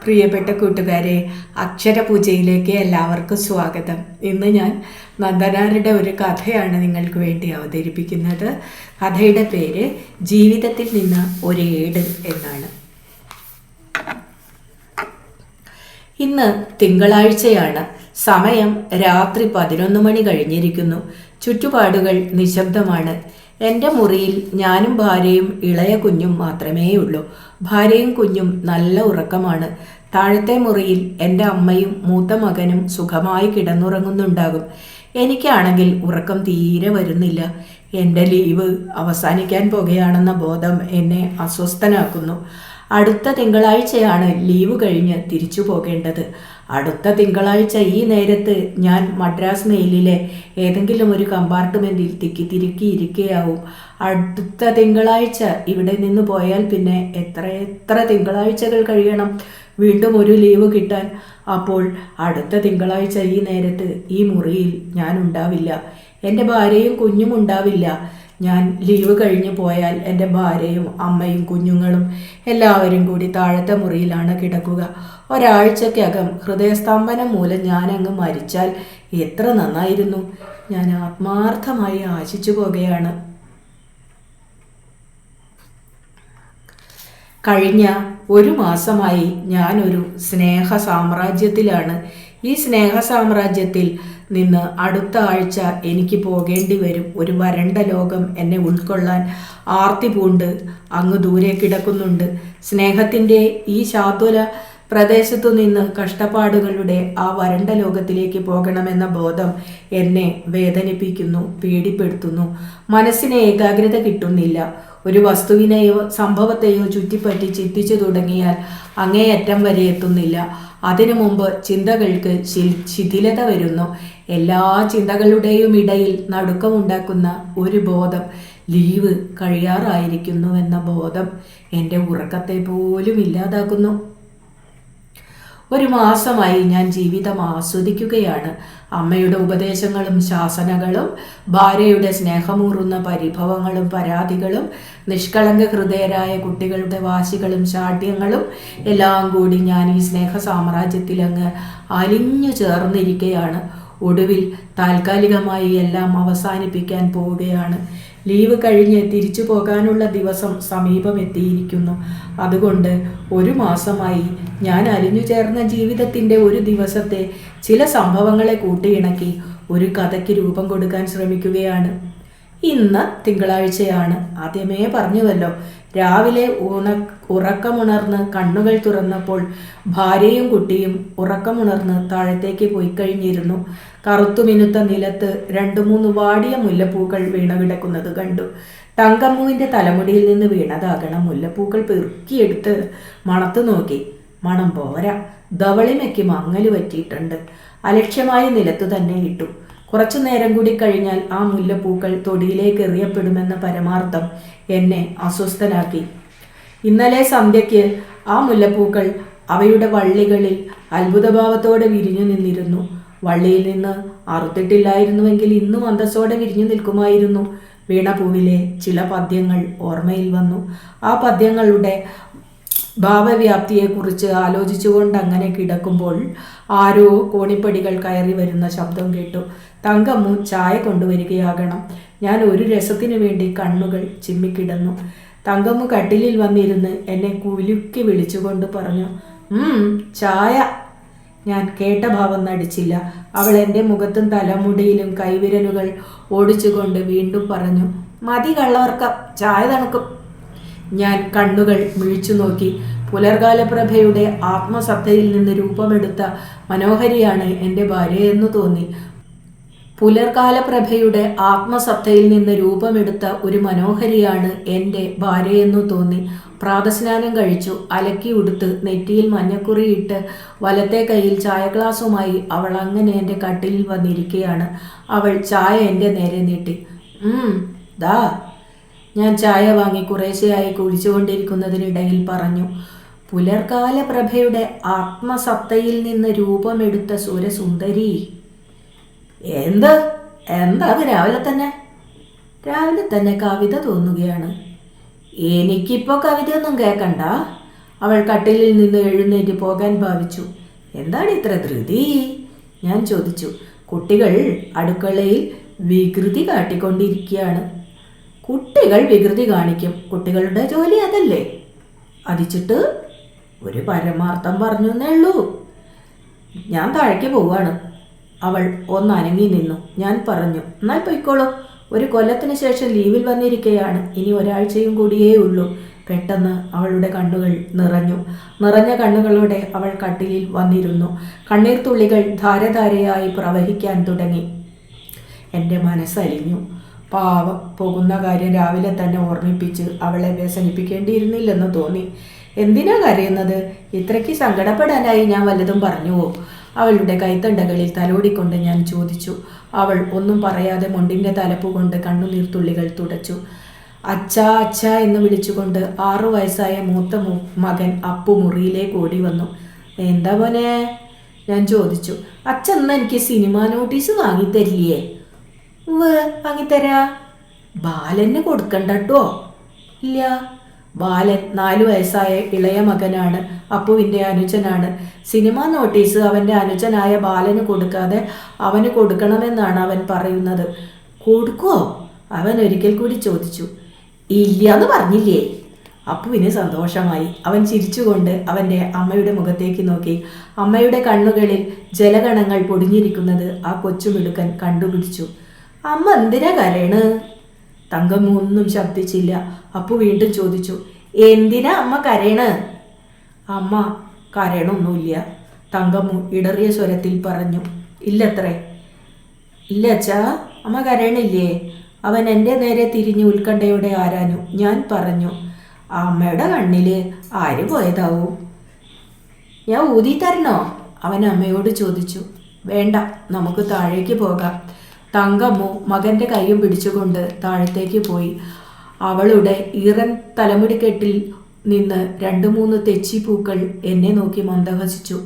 പ്രിയപ്പെട്ട കൂട്ടുകാരെ, അക്ഷരപൂജയിലേക്ക് എല്ലാവർക്കും സ്വാഗതം. ഇന്ന് ഞാൻ നന്ദനാരുടെ ഒരു കഥയാണ് നിങ്ങൾക്ക് വേണ്ടി അവതരിപ്പിക്കുന്നത്. കഥയുടെ പേര് ജീവിതത്തിൽ നിന്ന് ഒരേട് എന്നാണ്. ഇന്ന് തിങ്കളാഴ്ചയാണ്. സമയം രാത്രി 11 മണി കഴിഞ്ഞിരിക്കുന്നു. ചുറ്റുപാടുകൾ നിശബ്ദമാണ്. എൻ്റെ മുറിയിൽ ഞാനും ഭാര്യയും ഇളയ കുഞ്ഞും മാത്രമേ ഉള്ളൂ. ഭാര്യയും കുഞ്ഞും നല്ല ഉറക്കമാണ്. താഴത്തെ മുറിയിൽ എൻ്റെ അമ്മയും മൂത്ത മകനും സുഖമായി കിടന്നുറങ്ങുന്നുണ്ടാകും. എനിക്കാണെങ്കിൽ ഉറക്കം തീരെ വരുന്നില്ല. എൻ്റെ ലീവ് അവസാനിക്കാൻ പോകുകയാണെന്ന ബോധം എന്നെ അസ്വസ്ഥനാക്കുന്നു. അടുത്ത തിങ്കളാഴ്ചയാണ് ലീവ് കഴിഞ്ഞ് തിരിച്ചു പോകേണ്ടത്. അടുത്ത തിങ്കളാഴ്ച ഈ നേരത്ത് ഞാൻ മദ്രാസ് മെയിലിലെ ഏതെങ്കിലും ഒരു കമ്പാർട്ട്മെൻറ്റിൽ തിക്കിത്തിരുക്കിയിരിക്കുകയാവും. അടുത്ത തിങ്കളാഴ്ച ഇവിടെ നിന്ന് പോയാൽ പിന്നെ എത്ര തിങ്കളാഴ്ചകൾ കഴിയണം വീണ്ടും ഒരു ലീവ് കിട്ടാൻ? അപ്പോൾ അടുത്ത തിങ്കളാഴ്ച ഈ നേരത്ത് ഈ മുറിയിൽ ഞാൻ ഉണ്ടാവില്ല. എൻ്റെ ഭാര്യയും കുഞ്ഞും ഉണ്ടാവില്ല. ഞാൻ ലീവ് കഴിഞ്ഞ് പോയാൽ എൻ്റെ ഭാര്യയും അമ്മയും കുഞ്ഞുങ്ങളും എല്ലാവരും കൂടി താഴത്തെ മുറിയിലാണ് കിടക്കുക. ഒരാഴ്ചക്കകം ഹൃദയസ്തംഭനം മൂലം ഞാനങ്ങ് മരിച്ചാൽ എത്ര നന്നായിരുന്നു. ഞാൻ ആത്മാർത്ഥമായി ആശിച്ചു പോകുകയാണ്. കഴിഞ്ഞ ഒരു മാസമായി ഞാനൊരു സ്നേഹ സാമ്രാജ്യത്തിലാണ്. ഈ സ്നേഹ സാമ്രാജ്യത്തിൽ നിന്ന് അടുത്ത ആഴ്ച എനിക്ക് പോകേണ്ടി വരും. ഒരു വരണ്ട ലോകം എന്നെ ഉൾക്കൊള്ളാൻ ആർത്തി പൂണ്ട് അങ്ങ് ദൂരെ കിടക്കുന്നുണ്ട്. സ്നേഹത്തിൻ്റെ ഈ ശാതുല പ്രദേശത്തു നിന്ന് കഷ്ടപ്പാടുകളുടെ ആ വരണ്ട ലോകത്തിലേക്ക് പോകണമെന്ന ബോധം എന്നെ വേദനിപ്പിക്കുന്നു, പേടിപ്പെടുത്തുന്നു. മനസ്സിന് ഏകാഗ്രത കിട്ടുന്നില്ല. ഒരു വസ്തുവിനെയോ സംഭവത്തെയോ ചുറ്റിപ്പറ്റി ചിന്തിച്ചു തുടങ്ങിയാൽ അങ്ങേയറ്റം വരെ എത്തുന്നില്ല. അതിനു മുമ്പ് ചിന്തകൾക്ക് ശിഥിലത വരുന്നു. എല്ലാ ചിന്തകളുടെയും ഇടയിൽ നടുക്കമുണ്ടാക്കുന്ന ഒരു ബോധം, ലീവ് കഴിയാറായിരിക്കുന്നുവെന്ന ബോധം എൻ്റെ ഉറക്കത്തെ പോലും ഇല്ലാതാക്കുന്നു. ഒരു മാസമായി ഞാൻ ജീവിതം ആസ്വദിക്കുകയാണ്. അമ്മയുടെ ഉപദേശങ്ങളും ശാസനകളും, ഭാര്യയുടെ സ്നേഹമൂറുന്ന പരിഭവങ്ങളും പരാതികളും, നിഷ്കളങ്ക ഹൃദയരായ കുട്ടികളുടെ വാശികളും ശാഠ്യങ്ങളും എല്ലാം കൂടി ഞാൻ ഈ സ്നേഹ സാമ്രാജ്യത്തിലങ്ങ് അലിഞ്ഞു ചേർന്നിരിക്കുകയാണ്. ഒടുവിൽ താൽക്കാലികമായി എല്ലാം അവസാനിപ്പിക്കാൻ പോവുകയാണ്. ലീവ് കഴിഞ്ഞ് തിരിച്ചു പോകാനുള്ള ദിവസം സമീപമെത്തിയിരിക്കുന്നു. അതുകൊണ്ട് ഒരു മാസമായി ഞാൻ അലിഞ്ഞു ചേർന്ന ജീവിതത്തിൻ്റെ ഒരു ദിവസത്തെ ചില സംഭവങ്ങളെ കൂട്ടിയിണക്കി ഒരു കഥയ്ക്ക് രൂപം കൊടുക്കാൻ ശ്രമിക്കുകയാണ്. ഇന്ന് തിങ്കളാഴ്ചയാണ്. ആദ്യമേ പറഞ്ഞുവല്ലോ. രാവിലെ ഉറക്കമുണർന്ന് കണ്ണുകൾ തുറന്നപ്പോൾ ഭാര്യയും കുട്ടിയും ഉറക്കമുണർന്ന് താഴത്തേക്ക് പോയി കഴിഞ്ഞിരുന്നു. കറുത്തുമിനുത്ത നിലത്ത് 2-3 വാടിയ മുല്ലപ്പൂക്കൾ വീണകിടക്കുന്നത് കണ്ടു. തങ്കമ്മുവിൻ്റെ തലമുടിയിൽ നിന്ന് വീണതാകണം. മുല്ലപ്പൂക്കൾ പെറുക്കിയെടുത്ത് മണത്തു നോക്കി. മണം പോരാ. ധവളിമയ്ക്ക് മങ്ങല് പറ്റിയിട്ടുണ്ട്. അലക്ഷ്യമായി നിലത്തു തന്നെ ഇട്ടു. കുറച്ചു നേരം കൂടി കഴിഞ്ഞാൽ ആ മുല്ലപ്പൂക്കൾ തൊടിയിലേക്ക് എറിയപ്പെടുമെന്ന പരമാർത്ഥം എന്നെ അസ്വസ്ഥനാക്കി. ഇന്നലെ സന്ധ്യയ്ക്ക് ആ മുല്ലപ്പൂക്കൾ അവയുടെ വള്ളികളിൽ അത്ഭുതഭാവത്തോടെ വിരിഞ്ഞു നിന്നിരുന്നു. വള്ളിയിൽ നിന്ന് അറുത്തിട്ടില്ലായിരുന്നുവെങ്കിൽ ഇന്നും അന്തസ്സോടെ വിരിഞ്ഞു നിൽക്കുമായിരുന്നു. വീണപൂവിലെ ചില പദ്യങ്ങൾ ഓർമ്മയിൽ വന്നു. ആ പദ്യങ്ങളുടെ ഭാവവ്യാപ്തിയെക്കുറിച്ച് ആലോചിച്ചുകൊണ്ട് അങ്ങനെ കിടക്കുമ്പോൾ ആരോ കോണിപ്പടികൾ കയറി വരുന്ന ശബ്ദം കേട്ടു. തങ്കമ്മു ചായ കൊണ്ടുവരികയാകണം. ഞാൻ ഒരു രസത്തിനു വേണ്ടി കണ്ണുകൾ ചിമ്മിക്കിടന്നു. തങ്കമ്മു കട്ടിലിൽ വന്നിരുന്ന് എന്നെ കുലുക്കി വിളിച്ചുകൊണ്ട് പറഞ്ഞു, ചായ. ഞാൻ കേട്ട ഭാവം നടിച്ചില്ല. അവൾ എൻ്റെ മുഖത്തും തലമുടിയിലും കൈവിരലുകൾ ഓടിച്ചുകൊണ്ട് വീണ്ടും പറഞ്ഞു, മതി കള്ളവർക്കം, ചായ തണുക്കും. ഞാൻ കണ്ണുകൾ മിഴിച്ചു നോക്കി. പുലർകാലപ്രഭയുടെ ആത്മസത്തയിൽ നിന്ന് രൂപമെടുത്ത മനോഹരിയാണ് എൻ്റെ ഭാര്യയെന്നു തോന്നി. പുലർകാലപ്രഭയുടെ ആത്മസത്തയിൽ നിന്ന് രൂപമെടുത്ത ഒരു മനോഹരിയാണ് എൻ്റെ ഭാര്യയെന്നു തോന്നി. പ്രാതസ്നാനം കഴിച്ചു. അലക്കി ഉടുത്ത് നെറ്റിയിൽ മഞ്ഞക്കുറിയിട്ട് വലത്തെ കൈയിൽ ചായ ഗ്ലാസുമായി അവൾ അങ്ങനെ എൻ്റെ കട്ടിലിൽ വന്നിരിക്കുകയാണ്. അവൾ ചായ എൻ്റെ നേരെ നീട്ടി. ദാ. ഞാൻ ചായ വാങ്ങി കുറേശ്ശെയായി കുടിച്ചുകൊണ്ടിരിക്കുന്നതിനിടയിൽ പറഞ്ഞു, പുലർകാലപ്രഭയുടെ ആത്മസത്തയിൽ നിന്ന് രൂപമെടുത്ത സുരസുന്ദരി. എന്താ അത് രാവിലെ തന്നെ കവിത തോന്നുകയാണ്. എനിക്കിപ്പോൾ കവിതയൊന്നും കേൾക്കണ്ട. അവൾ കട്ടിലിൽ നിന്ന് എഴുന്നേറ്റ് പോകാൻ ഭാവിച്ചു. എന്താണ് ഇത്ര ധൃതി? ഞാൻ ചോദിച്ചു. കുട്ടികൾ അടുക്കളയിൽ വികൃതി കാട്ടിക്കൊണ്ടിരിക്കുകയാണ്. കുട്ടികൾ വികൃതി കാണിക്കും, കുട്ടികളുടെ ജോലി അതല്ലേ. അതിച്ചിട്ട് ഒരു പരമാർത്ഥം പറഞ്ഞു എന്നേ ഉള്ളൂ. ഞാൻ താഴേക്ക് പോവാണ്. അവൾ ഒന്നനങ്ങി നിന്നു. ഞാൻ പറഞ്ഞു, എന്നാൽ പൊയ്ക്കോളൂ. ഒരു കൊല്ലത്തിന് ശേഷം ലീവിൽ വന്നിരിക്കുകയാണ്. ഇനി ഒരാഴ്ചയും കൂടിയേ ഉള്ളൂ. പെട്ടെന്ന് അവളുടെ കണ്ണുകൾ നിറഞ്ഞു. നിറഞ്ഞ കണ്ണുകളോടെ അവൾ കട്ടിലിൽ വന്നിരുന്നു. കണ്ണീർ തുള്ളികൾ ധാരധാരയായി പ്രവഹിക്കാൻ തുടങ്ങി. എൻ്റെ മനസ്സലിഞ്ഞു. പാവം, പോകുന്ന കാര്യം രാവിലെ തന്നെ ഓർമ്മിപ്പിച്ച് അവളെ വ്യസനിപ്പിക്കേണ്ടിയിരുന്നില്ലെന്ന് തോന്നി. എന്തിനാ കരയുന്നത്? ഇത്രയ്ക്ക് സങ്കടപ്പെടാനായി ഞാൻ വല്ലതും പറഞ്ഞുവോ? അവളുടെ കൈത്തണ്ടകളിൽ തലോടിക്കൊണ്ട് ഞാൻ ചോദിച്ചു. അവൾ ഒന്നും പറയാതെ മുണ്ടിൻ്റെ തലപ്പുകൊണ്ട് കണ്ണുനീർത്തുള്ളികൾ തുടച്ചു. അച്ഛാ അച്ഛാ എന്ന് വിളിച്ചുകൊണ്ട് 6 വയസ്സായ മൂത്ത മകൻ അപ്പു മുറിയിലേക്ക് ഓടി വന്നു. എന്താ മോനെ? ഞാൻ ചോദിച്ചു. അച്ഛൻ എന്നാ എനിക്ക് സിനിമ നോട്ടീസ് വാങ്ങിത്തരില്ലേ? വാങ്ങിത്തരാ. ബാലന് കൊടുക്കണ്ടോ? ഇല്ല. ബാലൻ 4 വയസ്സായ ഇളയ മകനാണ്, അപ്പുവിൻ്റെ അനുജനാണ്. സിനിമാ നോട്ടീസ് അവൻ്റെ അനുജനായ ബാലന് കൊടുക്കാതെ അവന് കൊടുക്കണമെന്നാണ് അവൻ പറയുന്നത്. കൊടുക്കുമോ? അവൻ ഒരിക്കൽ കൂടി ചോദിച്ചു. ഇല്ല എന്ന് പറഞ്ഞില്ലേ? അപ്പുവിന് സന്തോഷമായി. അവൻ ചിരിച്ചുകൊണ്ട് അവൻ്റെ അമ്മയുടെ മുഖത്തേക്ക് നോക്കി. അമ്മയുടെ കണ്ണുകളിൽ ജലകണങ്ങൾ പൊടിഞ്ഞിരിക്കുന്നത് ആ കൊച്ചുമിടുക്കൻ കണ്ടുപിടിച്ചു. അമ്മ എന്തിനാ കരയണ്? തങ്കമ്മ ഒന്നും ശബ്ദിച്ചില്ല. അപ്പു വീണ്ടും ചോദിച്ചു, എന്തിനാ അമ്മ കരയണ്? അമ്മ കരയണമൊന്നുമില്ല, തങ്കമ്മു ഇടറിയ സ്വരത്തിൽ പറഞ്ഞു. ഇല്ലത്രേ. ഇല്ല അച്ഛാ, അമ്മ കരയണില്ലേ? അവൻ എൻ്റെ നേരെ തിരിഞ്ഞ് ഉത്കണ്ഠയോടെ ആരാഞ്ഞു. ഞാൻ പറഞ്ഞു, അമ്മയുടെ കണ്ണിൽ ആര് പോയതാവും? ഞാൻ ഊതിത്തരണോ? അവൻ അമ്മയോട് ചോദിച്ചു. വേണ്ട, നമുക്ക് താഴേക്ക് പോകാം. തങ്കമ്മു മകൻ്റെ കൈയും പിടിച്ചുകൊണ്ട് താഴത്തേക്ക് പോയി. അവളുടെ ഈറൻ തലമുടിക്കെട്ടിൽ നിന്ന് 2-3 തെച്ചിപ്പൂക്കൾ എന്നെ നോക്കി മന്ദഹസിച്ചു.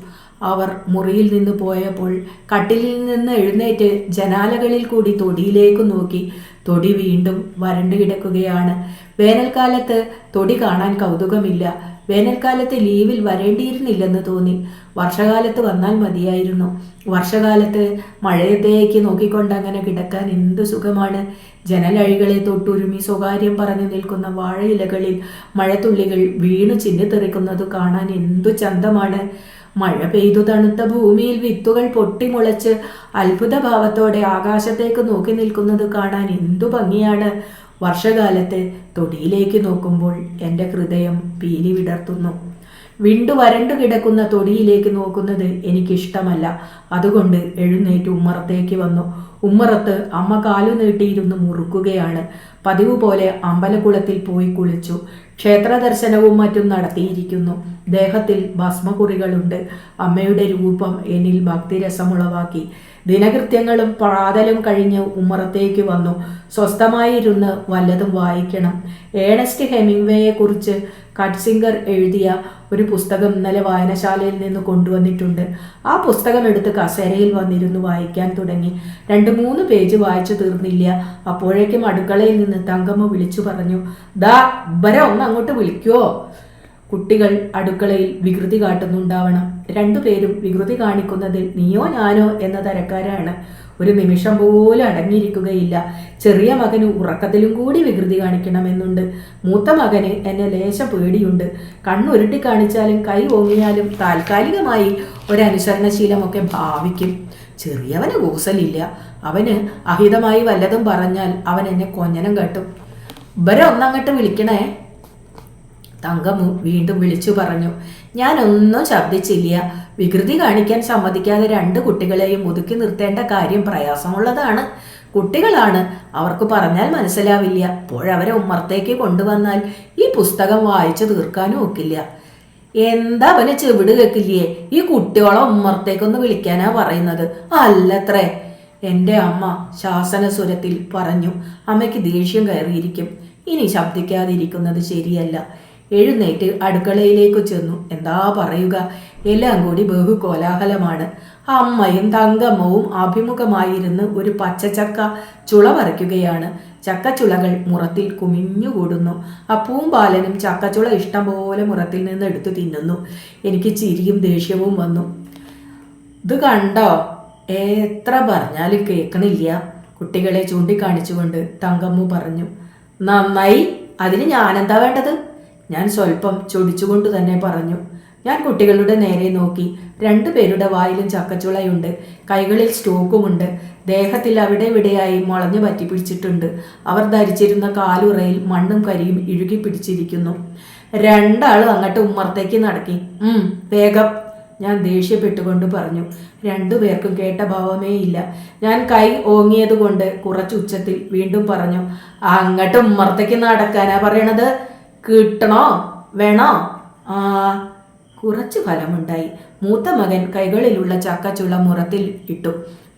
അവർ മുറിയിൽ നിന്ന് പോയപ്പോൾ കട്ടിലിൽ നിന്ന് എഴുന്നേറ്റ് ജനാലകളിൽ കൂടി തൊടിയിലേക്ക് നോക്കി. തൊടി വീണ്ടും വരണ്ടു കിടക്കുകയാണ്. വേനൽക്കാലത്ത് തൊടി കാണാൻ കൗതുകമില്ല. വേനൽക്കാലത്ത് ലീവിൽ വരേണ്ടിയിരുന്നില്ലെന്ന് തോന്നി. വർഷകാലത്ത് വന്നാൽ മതിയായിരുന്നു. വർഷകാലത്ത് മഴയത്തേക്ക് നോക്കിക്കൊണ്ട് അങ്ങനെ കിടക്കാൻ എന്തു സുഖമാണ്. ജനലഴികളെ തൊട്ടുരുമി സ്വകാര്യം പറഞ്ഞു നിൽക്കുന്ന വാഴയിലകളിൽ മഴത്തുള്ളികൾ വീണു ചിന്നിത്തെറിക്കുന്നത് കാണാൻ എന്തു ചന്തമാണ്. മഴ പെയ്തു തണുത്ത ഭൂമിയിൽ വിത്തുകൾ പൊട്ടിമുളച്ച് അത്ഭുതഭാവത്തോടെ ആകാശത്തേക്ക് നോക്കി നിൽക്കുന്നത് കാണാൻ എന്തു ഭംഗിയാണ്. വർഷകാലത്ത് തൊടിയിലേക്ക് നോക്കുമ്പോൾ എൻ്റെ ഹൃദയം പീലി വിടർത്തുന്നു. വിണ്ടു വരണ്ടു കിടക്കുന്ന തൊടിയിലേക്ക് നോക്കുന്നത് എനിക്കിഷ്ടമല്ല. അതുകൊണ്ട് എഴുന്നേറ്റ് ഉമ്മറത്തേക്ക് വന്നു. ഉമ്മറത്ത് അമ്മ കാലു നീട്ടിയിരുന്ന് മുറുക്കുകയാണ്. പതിവ് പോലെ അമ്പലക്കുളത്തിൽ പോയി കുളിച്ചു. ക്ഷേത്ര ദർശനവും മറ്റും നടത്തിയിരിക്കുന്നു. ദേഹത്തിൽ ഭസ്മകുറികളുണ്ട്. അമ്മയുടെ രൂപം എന്നിൽ ഭക്തിരസമുളവാക്കി. ദിനകൃത്യങ്ങളും പ്രാതലും കഴിഞ്ഞ് ഉമ്മറത്തേക്ക് വന്നു. സ്വസ്ഥമായിരുന്ന് വല്ലതും വായിക്കണം. ഏണസ്റ്റ് ഹെമിംഗ്വേയെക്കുറിച്ച് കട്സിംഗർ എഴുതിയ ഒരു പുസ്തകം ഇന്നലെ വായനശാലയിൽ നിന്ന് കൊണ്ടുവന്നിട്ടുണ്ട്. ആ പുസ്തകം എടുത്ത് കസേരയിൽ വന്നിരുന്നു വായിക്കാൻ തുടങ്ങി. 2-3 പേജ് വായിച്ചു തീർന്നില്ല. അപ്പോഴേക്കും അടുക്കളയിൽ നിന്ന് തങ്കമ്മ വിളിച്ചു പറഞ്ഞു, ദാ ഇവരെ ഒന്ന് അങ്ങോട്ട് വിളിക്കുവോ? കുട്ടികൾ അടുക്കളയിൽ വികൃതി കാട്ടുന്നുണ്ടാവണം. 2 പേരും വികൃതി കാണിക്കുന്നതിൽ നീയോ ഞാനോ എന്ന തരക്കാരാണ്. ഒരു നിമിഷം പോലും അടങ്ങിയിരിക്കുകയില്ല. ചെറിയ മകന് ഉറക്കത്തിലും കൂടി വികൃതി കാണിക്കണമെന്നുണ്ട്. മൂത്ത മകന് എന്നെ ലേശം പേടിയുണ്ട്. കണ്ണുരുട്ടി കാണിച്ചാലും കൈ ഓങ്ങിയാലും താൽക്കാലികമായി ഒരനുസരണശീലമൊക്കെ ഭാവിക്കും. ചെറിയവന് കൂസലില്ല. അവന് അഹിതമായി വല്ലതും പറഞ്ഞാൽ അവൻ എന്നെ കൊഞ്ഞനം കെട്ടും. ഇവരെ ഒന്നങ്ങോട്ട് വിളിക്കണേ. തങ്കമ്മു വീണ്ടും വിളിച്ചു പറഞ്ഞു. ഞാനൊന്നും ശബ്ദിച്ചില്ല. വികൃതി കാണിക്കാൻ സമ്മതിക്കാതെ 2 കുട്ടികളെയും ഒതുക്കി നിർത്തേണ്ട കാര്യം പ്രയാസമുള്ളതാണ്. കുട്ടികളാണ്, അവർക്ക് പറഞ്ഞാൽ മനസ്സിലാവില്ല. അപ്പോഴവരെ ഉമ്മറത്തേക്ക് കൊണ്ടുവന്നാൽ ഈ പുസ്തകം വായിച്ചു തീർക്കാനും ഒക്കില്ല. എന്താ അവന് ചെവിട് കേൾക്കില്ലേ? ഈ കുട്ടികളെ ഉമ്മറത്തേക്കൊന്ന് വിളിക്കാനാ പറയുന്നത്? അല്ലത്രേ, എൻ്റെ അമ്മ ശാസനസ്വരത്തിൽ പറഞ്ഞു. അമ്മയ്ക്ക് ദേഷ്യം കയറിയിരിക്കും. ഇനി ശബ്ദിക്കാതിരിക്കുന്നത് ശരിയല്ല. എഴുന്നേറ്റ് അടുക്കളയിലേക്ക് ചെന്നു. എന്താ പറയുക, എല്ലാം കൂടി ബഹു കോലാഹലമാണ്. അമ്മയും തങ്കമ്മവും അഭിമുഖമായിരുന്ന് ഒരു പച്ചച്ചക്ക ചുള പറിക്കുകയാണ്. ചക്കച്ചുളകൾ മുറത്തിൽ കുമിഞ്ഞുകൂടുന്നു. അപ്പവും ബാലനും ചക്കച്ചുള ഇഷ്ടം പോലെ മുറത്തിൽ നിന്ന് എടുത്തു തിന്നുന്നു. എനിക്ക് ചിരിയും ദേഷ്യവും വന്നു. ഇത് കണ്ടോ, എത്ര പറഞ്ഞാലും കേൾക്കണില്ല, കുട്ടികളെ ചൂണ്ടിക്കാണിച്ചുകൊണ്ട് തങ്കമ്മു പറഞ്ഞു. നന്നായി, അതിന് ഞാനെന്താ വേണ്ടത്? ഞാൻ സ്വല്പം ചൊടിച്ചുകൊണ്ട് തന്നെ പറഞ്ഞു. ഞാൻ കുട്ടികളുടെ നേരെ നോക്കി. രണ്ടുപേരുടെ വായിലും ചക്കച്ചുളയുണ്ട്, കൈകളിൽ സ്റ്റോക്കുമുണ്ട്, ദേഹത്തിൽ അവിടെ ഇവിടെയായി മുളഞ്ഞു പറ്റിപ്പിടിച്ചിട്ടുണ്ട്. അവർ ധരിച്ചിരുന്ന കാലുറയിൽ മണ്ണും കരിയും ഇഴുകി പിടിച്ചിരിക്കുന്നു. രണ്ടാളും അങ്ങോട്ട് ഉമ്മറത്തേക്ക് നടക്കി. വേഗം, ഞാൻ ദേഷ്യപ്പെട്ടുകൊണ്ട് പറഞ്ഞു. രണ്ടുപേർക്കും കേട്ട ഭാവമേ ഇല്ല. ഞാൻ കൈ ഓങ്ങിയതുകൊണ്ട് കുറച്ച് ഉച്ചത്തിൽ വീണ്ടും പറഞ്ഞു. അങ്ങോട്ട് ഉമ്മറത്തേക്ക് നടക്കാനാ പറയണത്? കിട്ടണോ വേണോ? കുറച്ച് ഫലമുണ്ടായി. മൂത്ത മകൻ കൈകളിലുള്ള ചക്കച്ചുള മുറത്തിൽ ഇട്ടു.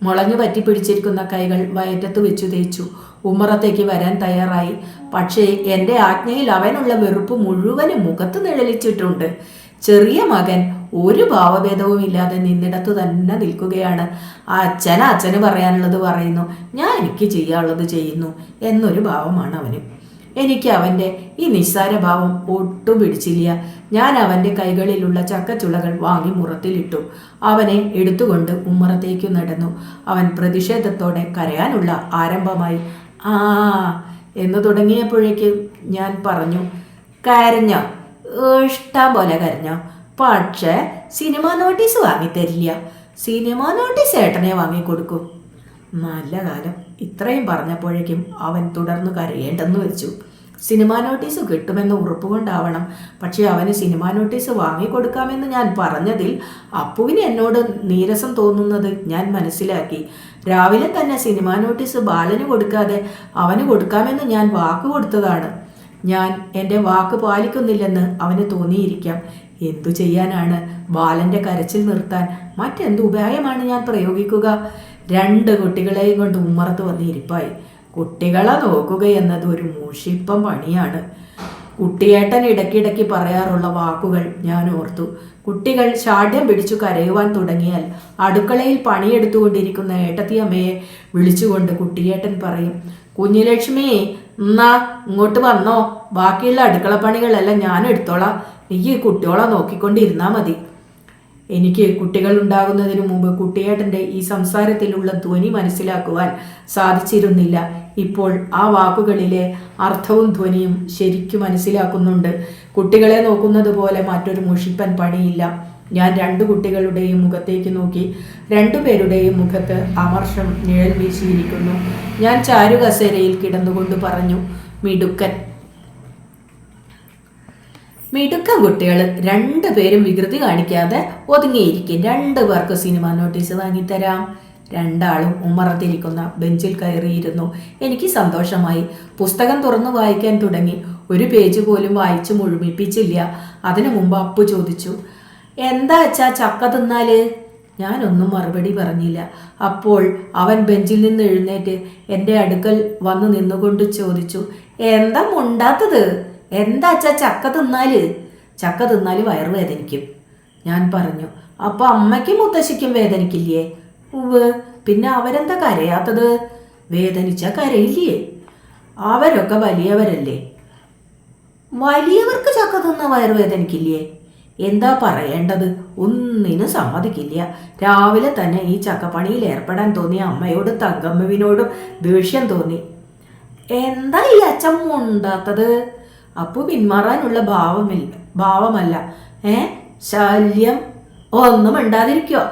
മുളഞ്ഞു പറ്റിപ്പിടിച്ചിരിക്കുന്ന കൈകൾ വയറ്റത്ത് വെച്ചു തേച്ചു. ഉമ്മറത്തേക്ക് വരാൻ തയ്യാറായി. പക്ഷേ എൻ്റെ ആജ്ഞയിൽ അവനുള്ള വെറുപ്പ് മുഴുവനും മുഖത്ത് നിഴലിച്ചിട്ടുണ്ട്. ചെറിയ മകൻ ഒരു ഭാവഭേദവും ഇല്ലാതെ നിന്നിടത്തു തന്നെ നിൽക്കുകയാണ്. അച്ഛന് പറയാനുള്ളത് പറയുന്നു, ഞാൻ എനിക്ക് ചെയ്യാനുള്ളത് ചെയ്യുന്നു എന്നൊരു ഭാവമാണ് അവന്. എനിക്ക് അവൻ്റെ ഈ നിസ്സാര ഭാവം ഒട്ടും പിടിച്ചില്ല. ഞാൻ അവൻ്റെ കൈകളിലുള്ള ചക്കച്ചുളകൾ വാങ്ങി മുറത്തിലിട്ടു. അവനെ എടുത്തുകൊണ്ട് ഉമ്മറത്തേക്കു നടന്നു. അവൻ പ്രതിഷേധത്തോടെ കരയാനുള്ള ആരംഭമായി. എന്ന് തുടങ്ങിയപ്പോഴേക്കും ഞാൻ പറഞ്ഞു, കരഞ്ഞോ? ഇഷ്ടം പോലെ കരഞ്ഞോ? പക്ഷേ സിനിമ നോട്ടീസ് വാങ്ങിത്തരില്ല. സിനിമ നോട്ടീസ് ഏട്ടനെ വാങ്ങിക്കൊടുക്കും. നല്ല കാലം. ഇത്രയും പറഞ്ഞപ്പോഴേക്കും അവൻ തുടർന്ന് കരയേണ്ടെന്ന് വെച്ചു. സിനിമാ നോട്ടീസ് കിട്ടുമെന്ന് ഉറപ്പുകൊണ്ടാവണം. പക്ഷേ അവന് സിനിമാ നോട്ടീസ് വാങ്ങിക്കൊടുക്കാമെന്ന് ഞാൻ പറഞ്ഞതിൽ അപ്പുവിന് എന്നോട് നീരസം തോന്നുന്നത് ഞാൻ മനസ്സിലാക്കി. രാവിലെ തന്നെ സിനിമാ നോട്ടീസ് ബാലന് കൊടുക്കാതെ അവന് കൊടുക്കാമെന്ന് ഞാൻ വാക്ക് കൊടുത്തതാണ്. ഞാൻ എൻ്റെ വാക്ക് പാലിക്കുന്നില്ലെന്ന് അവന് തോന്നിയിരിക്കാം. എന്തു ചെയ്യാനാണ്? ബാലൻ്റെ കരച്ചിൽ നിർത്താൻ മറ്റെന്ത് ഉപായമാണ് ഞാൻ പ്രയോഗിക്കുക? രണ്ട് കുട്ടികളെയും കൊണ്ട് ഉമ്മറത്ത് വന്ന് ഇരിപ്പായി. കുട്ടികളെ നോക്കുക എന്നത് ഒരു മൂഷിപ്പം പണിയാണ്. കുട്ടിയേട്ടൻ ഇടയ്ക്കിടയ്ക്ക് പറയാറുള്ള വാക്കുകൾ ഞാൻ ഓർത്തു. കുട്ടികൾ ശാഠ്യം പിടിച്ചു കരയുവാൻ തുടങ്ങിയാൽ അടുക്കളയിൽ പണിയെടുത്തുകൊണ്ടിരിക്കുന്ന ഏട്ടത്തിയമ്മയെ വിളിച്ചുകൊണ്ട് കുട്ടിയേട്ടൻ പറയും, കുഞ്ഞുലക്ഷ്മി, എന്നാ ഇങ്ങോട്ട് വന്നോ, ബാക്കിയുള്ള അടുക്കളപ്പണികളെല്ലാം ഞാൻ എടുത്തോളാം, നീ കുട്ടിയോളെ നോക്കിക്കൊണ്ടിരുന്നാൽ മതി. എനിക്ക് കുട്ടികൾ ഉണ്ടാകുന്നതിന് മുമ്പ് കുട്ടിയേട്ടൻ്റെ ഈ സംസാരത്തിലുള്ള ധ്വനി മനസ്സിലാക്കുവാൻ സാധിച്ചിരുന്നില്ല. ഇപ്പോൾ ആ വാക്കുകളിലെ അർത്ഥവും ധ്വനിയും ശരിക്കും മനസ്സിലാക്കുന്നുണ്ട്. കുട്ടികളെ നോക്കുന്നത് പോലെ മറ്റൊരു മുഷിപ്പൻ പണിയില്ല. ഞാൻ രണ്ടു കുട്ടികളുടെയും മുഖത്തേക്ക് നോക്കി. രണ്ടുപേരുടെയും മുഖത്ത് അമർഷം നിഴൽ വീശിയിരിക്കുന്നു. ഞാൻ ചാരുകസേരയിൽ കിടന്നുകൊണ്ട് പറഞ്ഞു, മിടുക്കൻ കുട്ടികൾ. രണ്ടുപേരും വികൃതി കാണിക്കാതെ ഒതുങ്ങിയിരിക്കും. രണ്ടു പേർക്ക് സിനിമ നോട്ടീസ് വാങ്ങിത്തരാം. രണ്ടാളും ഉമ്മറത്തിരിക്കുന്ന ബെഞ്ചിൽ കയറിയിരുന്നു. എനിക്ക് സന്തോഷമായി. പുസ്തകം തുറന്നു വായിക്കാൻ തുടങ്ങി. ഒരു പേജ് പോലും വായിച്ചു മുഴുമിപ്പിച്ചില്ല. അതിനു മുമ്പ് അപ്പു ചോദിച്ചു, എന്താ അച്ഛാ ചക്ക തിന്നാല്? ഞാനൊന്നും മറുപടി പറഞ്ഞില്ല. അപ്പോൾ അവൻ ബെഞ്ചിൽ നിന്ന് എഴുന്നേറ്റ് എൻ്റെ അടുക്കൽ വന്നു നിന്നുകൊണ്ട് ചോദിച്ചു, എന്താ മുണ്ടാത്തത്? എന്താ അച്ഛാ ചക്ക തിന്നാല്? ചക്ക തിന്നാല് വയറുവേദനിക്കും. ഞാൻ പറഞ്ഞു, അപ്പൊ അമ്മയ്ക്കും മുത്തശ്ശിക്കും വേദനിക്കില്ലേ? ഉവ്, പിന്നെ അവരെന്താ കരയാത്തത്? വേദനിച്ച കരയില്ലേ? അവരൊക്കെ വലിയവരല്ലേ. വലിയവർക്ക് ചക്ക തിന്ന വയറുവേദനിക്കില്ലേ? എന്താ പറയേണ്ടത്? ഒന്നിനും സമ്മതിക്കില്ല. രാവിലെ തന്നെ ഈ ചക്കപ്പണിയിൽ ഏർപ്പെടാൻ തോന്നിയ അമ്മയോടും തങ്കമ്മവിനോടും ദേഷ്യം തോന്നി. എന്താ ഈ അച്ഛൻ മുണ്ടാത്തത്? അപ്പു പിന്മാറാനുള്ള ഭാവമല്ല. ശല്യം. ഒന്നും മിണ്ടാതിരിക്കോ?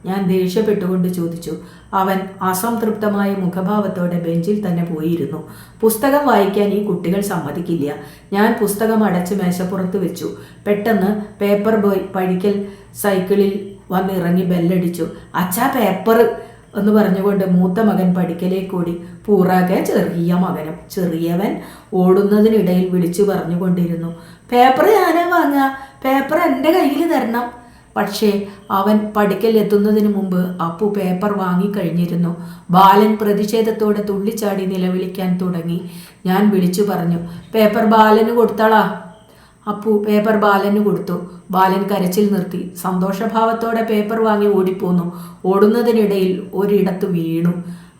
ഞാൻ ദേഷ്യപ്പെട്ടുകൊണ്ട് ചോദിച്ചു. അവൻ അസംതൃപ്തമായ മുഖഭാവത്തോടെ ബെഞ്ചിൽ തന്നെ പോയിരുന്നു. പുസ്തകം വായിക്കാൻ ഈ കുട്ടികൾ സമ്മതിക്കില്ല. ഞാൻ പുസ്തകം അടച്ച് മേശപ്പുറത്ത് വെച്ചു. പെട്ടെന്ന് പേപ്പർ ബോയ് പടിക്കൽ സൈക്കിളിൽ വന്നിറങ്ങി ബെല്ലടിച്ചു. അച്ഛാ പേപ്പർ എന്ന് പറഞ്ഞുകൊണ്ട് മൂത്ത മകൻ പടിക്കലേക്കൂടി. പൂറാകെ ചെറിയ മകനും. ചെറിയവൻ ഓടുന്നതിനിടയിൽ വിളിച്ചു പറഞ്ഞുകൊണ്ടിരുന്നു, പേപ്പർ ഞാനാ വാങ്ങുക, പേപ്പർ എൻ്റെ കയ്യിൽ തരണം. പക്ഷേ അവൻ പടിക്കൽ എത്തുന്നതിന് മുമ്പ് അപ്പു പേപ്പർ വാങ്ങിക്കഴിഞ്ഞിരുന്നു. ബാലൻ പ്രതിഷേധത്തോടെ തുള്ളിച്ചാടി നിലവിളിക്കാൻ തുടങ്ങി. ഞാൻ വിളിച്ചു പറഞ്ഞു, പേപ്പർ ബാലന് കൊടുത്തളാ. അപ്പു പേപ്പർ ബാലന് കൊടുത്തു. ബാലൻ കരച്ചിൽ നിർത്തി. സന്തോഷഭാവത്തോടെ പേപ്പർ വാങ്ങി ഓടിപ്പോന്നു. ഓടുന്നതിനിടയിൽ ഒരിടത്ത് വീണു.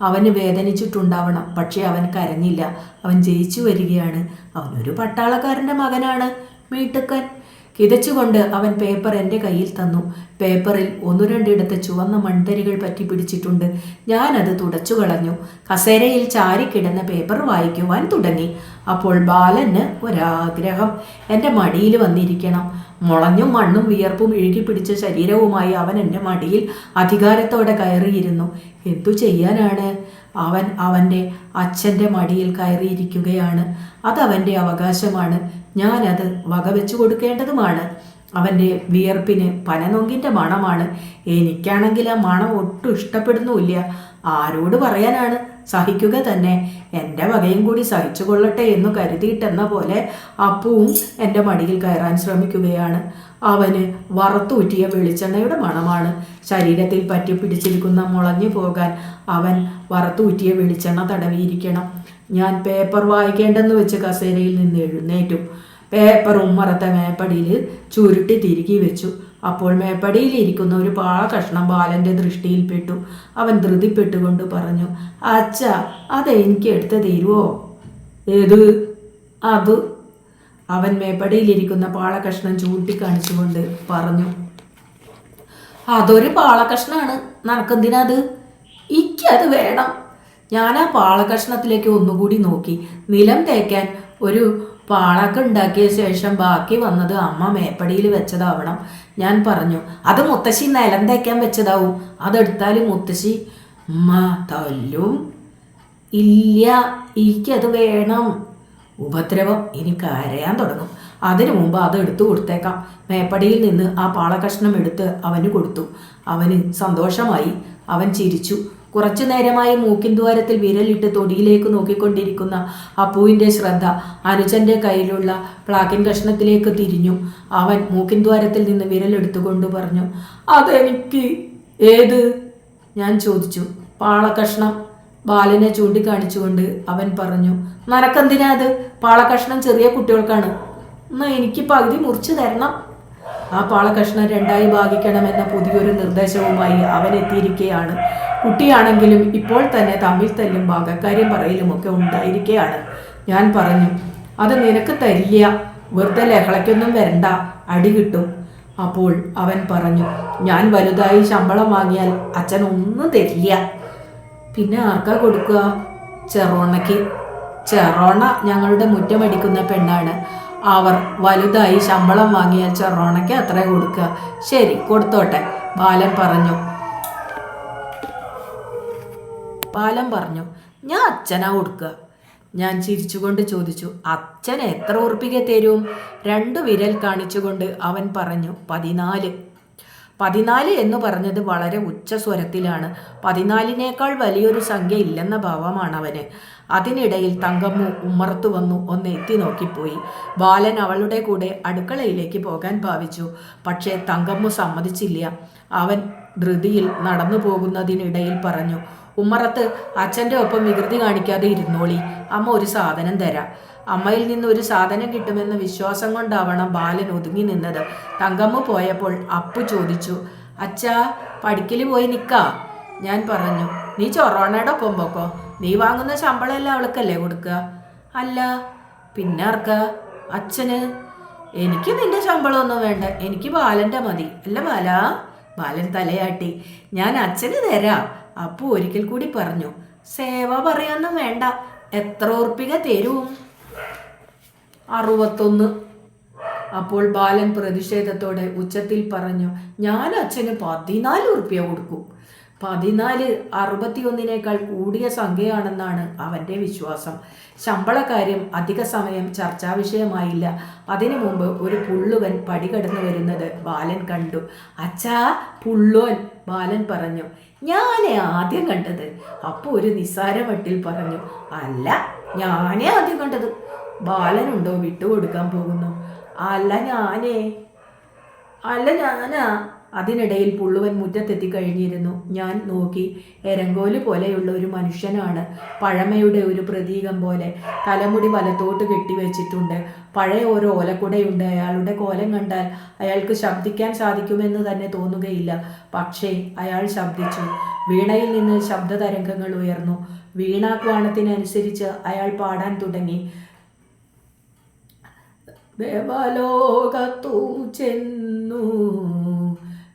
അവന് വേദനിച്ചിട്ടുണ്ടാവണം. പക്ഷേ അവൻ കരഞ്ഞില്ല. അവൻ ജയിച്ചു വരികയാണ്. അവനൊരു പട്ടാളക്കാരൻ്റെ മകനാണ്. വീട്ടുക്കൻ. കിതച്ചുകൊണ്ട് അവൻ പേപ്പർ എൻ്റെ കയ്യിൽ തന്നു. പേപ്പറിൽ ഒന്നു രണ്ടിടത്ത് ചുവന്ന മൺതരികൾ പറ്റി പിടിച്ചിട്ടുണ്ട്. ഞാനത് തുടച്ചു കളഞ്ഞു. കസേരയിൽ ചാരിക്കിടന്ന പേപ്പർ വായിക്കുവാൻ തുടങ്ങി. അപ്പോൾ ബാലന് ഒരാഗ്രഹം. എൻ്റെ മടിയിൽ വന്നിരിക്കണം. മുളഞ്ഞും മണ്ണും വിയർപ്പും ഇഴുകിപ്പിടിച്ച ശരീരവുമായി അവൻ എൻ്റെ മടിയിൽ അധികാരത്തോടെ കയറിയിരുന്നു. എന്തു ചെയ്യാനാണ്? അവൻ അവൻ്റെ അച്ഛൻ്റെ മടിയിൽ കയറിയിരിക്കുകയാണ്. അതവൻ്റെ അവകാശമാണ്. ഞാനത് വകവെച്ചു കൊടുക്കേണ്ടതുമാണ്. അവൻ്റെ വിയർപ്പിന് പനനൊങ്കിൻ്റെ മണമാണ്. എനിക്കാണെങ്കിൽ ആ മണം ഒട്ടും ഇഷ്ടപ്പെടുന്നുമില്ല. ആരോട് പറയാനാണ്? സഹിക്കുക തന്നെ. എൻ്റെ വകയും കൂടി സഹിച്ചു കൊള്ളട്ടെ എന്നു കരുതിയിട്ടെന്ന പോലെ അപ്പുവും എൻ്റെ മടിയിൽ കയറാൻ ശ്രമിക്കുകയാണ്. അവന് വറുത്തൂറ്റിയ വെളിച്ചെണ്ണയുടെ മണമാണ്. ശരീരത്തിൽ പറ്റി പിടിച്ചിരിക്കുന്ന മുളഞ്ഞു പോകാൻ അവൻ വറുത്തൂറ്റിയ വെളിച്ചെണ്ണ തടവിയിരിക്കണം. ഞാൻ പേപ്പർ വായിക്കേണ്ടെന്ന് വെച്ച് കസേരയിൽ നിന്ന് എഴുന്നേറ്റു. പേപ്പർ ഉമ്മറത്തെ മേപ്പടിയിൽ ചുരുട്ടി തിരുകി വെച്ചു. അപ്പോൾ മേപ്പടിയിൽ ഇരിക്കുന്ന ഒരു പാഴ കഷ്ണം ബാലൻ്റെ ദൃഷ്ടിയിൽപ്പെട്ടു. അവൻ ധൃതിപ്പെട്ടുകൊണ്ട് പറഞ്ഞു, അച്ഛ, അതെനിക്ക് എടുത്ത് തരുമോ? ഏത്? അത്. അവൻ മേപ്പടിയിലിരിക്കുന്ന പാളകഷ്ണം ചൂണ്ടിക്കാണിച്ചുകൊണ്ട് പറഞ്ഞു, അതൊരു പാളകഷ്ണാണ്. നനക്കെന്തിനത്? ഇക്കത് വേണം. ഞാൻ ആ പാളകഷ്ണത്തിലേക്ക് ഒന്നുകൂടി നോക്കി. നിലം തേക്കാൻ ഒരു പാളൊക്കെ ഉണ്ടാക്കിയ ശേഷം ബാക്കി വന്നത് അമ്മ മേപ്പടിയിൽ വെച്ചതാവണം. ഞാൻ പറഞ്ഞു, അത് മുത്തശ്ശി നിലം തേക്കാൻ വെച്ചതാവും. അതെടുത്താലും മുത്തശ്ശി ഉമ്മ തല്ലും. ഇല്ല, എനിക്കത് വേണം. ഉപദ്രവം. ഇനി കരയാൻ തുടങ്ങും. അതിനു മുമ്പ് അത് എടുത്തു കൊടുത്തേക്കാം. മേപ്പടിയിൽ നിന്ന് ആ പാളകഷ്ണം എടുത്ത് അവന് കൊടുത്തു. അവന് സന്തോഷമായി. അവൻ ചിരിച്ചു. കുറച്ചു നേരമായി മൂക്കിൻ ദ്വാരത്തിൽ വിരലിട്ട് തൊടിയിലേക്ക് നോക്കിക്കൊണ്ടിരിക്കുന്ന അപ്പുവിൻ്റെ ശ്രദ്ധ അനുജൻ്റെ കയ്യിലുള്ള പ്ലാക്കിൻ കഷ്ണത്തിലേക്ക് തിരിഞ്ഞു. അവൻ മൂക്കിൻ ദ്വാരത്തിൽ നിന്ന് വിരലെടുത്തുകൊണ്ട് പറഞ്ഞു, അതെനിക്ക്. ഏത്? ഞാൻ ചോദിച്ചു. പാളകഷ്ണം. ബാലനെ ചൂണ്ടിക്കാണിച്ചുകൊണ്ട് അവൻ പറഞ്ഞു, നനക്കെന്തിനാ അത്? പാളകഷ്ണം ചെറിയ കുട്ടികൾക്കാണ്. എന്നാൽ എനിക്ക് പകുതി മുറിച്ചു തരണം. ആ പാളകഷ്ണം രണ്ടായി ഭാഗിക്കണമെന്ന പുതിയൊരു നിർദ്ദേശവുമായി അവൻ എത്തിയിരിക്കുകയാണ്. കുട്ടിയാണെങ്കിലും ഇപ്പോൾ തന്നെ തമ്മിൽ തല്ലും ഭാഗക്കാര്യം പറയലുമൊക്കെ ഉണ്ടായിരിക്കുകയാണ്. ഞാൻ പറഞ്ഞു, അത് നിനക്ക് തരില്ല. വെറുതെ ലഹളയ്ക്കൊന്നും വരണ്ട, അടി കിട്ടും. അപ്പോൾ അവൻ പറഞ്ഞു, ഞാൻ വലുതായി ശമ്പളം വാങ്ങിയാൽ അച്ഛൻ ഒന്നും തരില്ല. പിന്നെ ആർക്കാ കൊടുക്കുക? ചെറോണയ്ക്ക്. ചെറോണ ഞങ്ങളുടെ മുറ്റമടിക്കുന്ന പെണ്ണാണ്. അവർ വലുതായി ശമ്പളം വാങ്ങിയാൽ ചെറോണയ്ക്ക് അത്ര കൊടുക്കുക. ശരി, കൊടുത്തോട്ടെ, ബാലൻ പറഞ്ഞു. ഞാൻ അച്ഛനാ കൊടുക്കുക. ഞാൻ ചിരിച്ചുകൊണ്ട് ചോദിച്ചു, അച്ഛൻ എത്ര ഉറുപ്പിക തരും? 2 വിരൽ കാണിച്ചുകൊണ്ട് അവൻ പറഞ്ഞു, 14. 14 എന്ന് പറഞ്ഞത് വളരെ ഉച്ചസ്വരത്തിലാണ്. 14നേക്കാൾ വലിയൊരു സംഖ്യ ഇല്ലെന്ന ഭാവമാണ് അവന്. അതിനിടയിൽ തങ്കമ്മു ഉമ്മറത്തു വന്നു ഒന്ന് എത്തി നോക്കിപ്പോയി. ബാലൻ അവളുടെ കൂടെ അടുക്കളയിലേക്ക് പോകാൻ ഭാവിച്ചു. പക്ഷേ തങ്കമ്മു സമ്മതിച്ചില്ല. അവൻ ധൃതിയിൽ നടന്നു പോകുന്നതിനിടയിൽ പറഞ്ഞു, ഉമ്മറത്ത് അച്ഛൻ്റെ ഒപ്പം വികൃതി കാണിക്കാതെ ഇരുന്നോളി. അമ്മ ഒരു സാധനം തരാം. അമ്മയിൽ നിന്ന് ഒരു സാധനം കിട്ടുമെന്ന വിശ്വാസം കൊണ്ടാവണം ബാലൻ ഒതുങ്ങി നിന്നത്. തങ്കമ്മ പോയപ്പോൾ അപ്പു ചോദിച്ചു, അച്ഛാ, പഠിക്കൽ പോയി നിൽക്കാ? ഞാൻ പറഞ്ഞു, നീ ചൊറോണയുടെ ഒപ്പം പോക്കോ. നീ വാങ്ങുന്ന ശമ്പളമെല്ലാം അവൾക്കല്ലേ കൊടുക്കുക? അല്ല, പിന്നെ ആർക്കാ? അച്ഛന്. എനിക്ക് നിന്റെ ശമ്പളമൊന്നും വേണ്ട, എനിക്ക് ബാലൻ്റെ മതി. അല്ല ബാലാ? ബാലൻ തലയാട്ടി. ഞാൻ അച്ഛന് തരാം. അപ്പു ഒരിക്കൽ കൂടി പറഞ്ഞു, സേവ പറയാനൊന്നും വേണ്ട. എത്ര ഉറുപ്പിക തരും? 61. അപ്പോൾ ബാലൻ പ്രതിഷേധത്തോടെ ഉച്ചത്തിൽ പറഞ്ഞു, ഞാൻ അച്ഛന് 14 ഉറുപ്പിക കൊടുക്കും. 14 61നേക്കാൾ കൂടിയ സംഖ്യയാണെന്നാണ് അവൻ്റെ വിശ്വാസം. ശമ്പളക്കാര്യം അധിക സമയം ചർച്ചാ വിഷയമായില്ല. അതിനു മുമ്പ് ഒരു പുള്ളുവൻ പടി കടന്നു വരുന്നത് ബാലൻ കണ്ടു. അച്ഛാ, പുള്ളുവൻ, ബാലൻ പറഞ്ഞു. ഞാനേ ആദ്യം കണ്ടത്. അപ്പോൾ ഒരു നിസ്സാര മട്ടിൽ പറഞ്ഞു, അല്ല, ഞാനേ ആദ്യം കണ്ടത്. ബാലനുണ്ടോ വിട്ടുകൊടുക്കാൻ പോകുന്നു? അല്ല ഞാനാ. അതിനിടയിൽ പുള്ളുവൻ മുറ്റത്തെത്തിക്കഴിഞ്ഞിരുന്നു. ഞാൻ നോക്കി. എരങ്കോല് പോലെയുള്ള ഒരു മനുഷ്യനാണ്. പഴമയുടെ ഒരു പ്രതീകം പോലെ. തലമുടി വലത്തോട്ട് കെട്ടിവെച്ചിട്ടുണ്ട്. പഴയ ഓരോ ഓലക്കുടയുണ്ട്. അയാളുടെ കോലം കണ്ടാൽ അയാൾക്ക് ശബ്ദിക്കാൻ സാധിക്കുമെന്ന് തന്നെ തോന്നുകയില്ല. പക്ഷേ അയാൾ ശബ്ദിച്ചു. വീണയിൽ നിന്ന് ശബ്ദതരംഗങ്ങൾ ഉയർന്നു. വീണാക്വാണത്തിനനുസരിച്ച് അയാൾ പാടാൻ തുടങ്ങി. ദേവലോകത്തു ചെന്നു.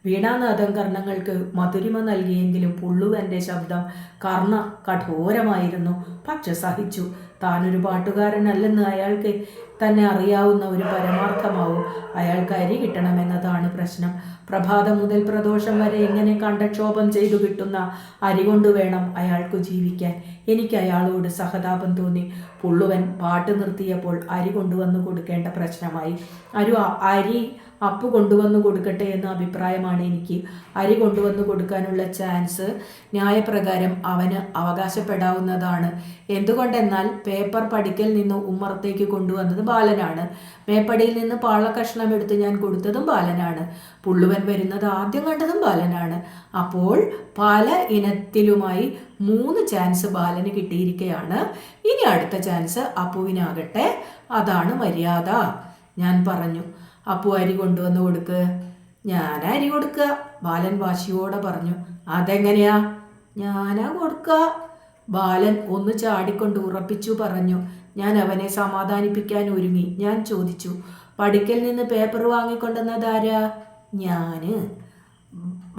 വീണാനാഥം കർണങ്ങൾക്ക് മധുരിമ നൽകിയെങ്കിലും പുള്ളുവൻ്റെ ശബ്ദം കർണ കഠോരമായിരുന്നു. പക്ഷെ സഹിച്ചു. താനൊരു പാട്ടുകാരനല്ലെന്ന് അയാൾക്ക് തന്നെ അറിയാവുന്ന ഒരു പരമാർത്ഥമാവും. അയാൾക്ക് അരി കിട്ടണമെന്നതാണ് പ്രശ്നം. പ്രഭാതം മുതൽ പ്രദോഷം വരെ ഇങ്ങനെ കണ്ടക്ഷോഭം ചെയ്തു കിട്ടുന്ന അരി കൊണ്ടുവേണം അയാൾക്ക് ജീവിക്കാൻ. എനിക്ക് അയാളോട് സഹതാപം തോന്നി. പുള്ളുവൻ പാട്ട് നിർത്തിയപ്പോൾ അരി കൊണ്ടുവന്ന് കൊടുക്കേണ്ട പ്രശ്നമായി. അരി അപ്പു കൊണ്ടുവന്ന് കൊടുക്കട്ടെ എന്ന അഭിപ്രായമാണ് എനിക്ക്. അരി കൊണ്ടുവന്ന് കൊടുക്കാനുള്ള ചാൻസ് ന്യായപ്രകാരം അവന് അവകാശപ്പെടാവുന്നതാണ്. എന്തുകൊണ്ടെന്നാൽ പേപ്പർ പടിക്കൽ നിന്ന് ഉമ്മറത്തേക്ക് കൊണ്ടുവന്നത് ബാലനാണ്. മേപ്പടിയിൽ നിന്ന് പാളക്കഷ്ണം എടുത്ത് ഞാൻ കൊടുത്തതും ബാലനാണ്. പുള്ളുവൻ വരുന്നത് ആദ്യം കണ്ടതും ബാലനാണ്. അപ്പോൾ പല ഇനത്തിലുമായി 3 ചാൻസ് ബാലന് കിട്ടിയിരിക്കുകയാണ്. ഇനി അടുത്ത ചാൻസ് അപ്പുവിനാകട്ടെ. അതാണ് മര്യാദ. ഞാൻ പറഞ്ഞു. അപ്പു അരി കൊണ്ടുവന്ന് കൊടുക്ക്. ഞാനാ അരി കൊടുക്കുക, ബാലൻ വാശിയോടെ പറഞ്ഞു. അതെങ്ങനെയാ? ഞാനാ കൊടുക്കുക. ബാലൻ ഒന്ന് ചാടിക്കൊണ്ട് ഉറപ്പിച്ചു പറഞ്ഞു. ഞാൻ അവനെ സമാധാനിപ്പിക്കാൻ ഒരുങ്ങി. ഞാൻ ചോദിച്ചു, പടിക്കൽ നിന്ന് പേപ്പർ വാങ്ങിക്കൊണ്ടുവന്നതാരാ? ഞാന്.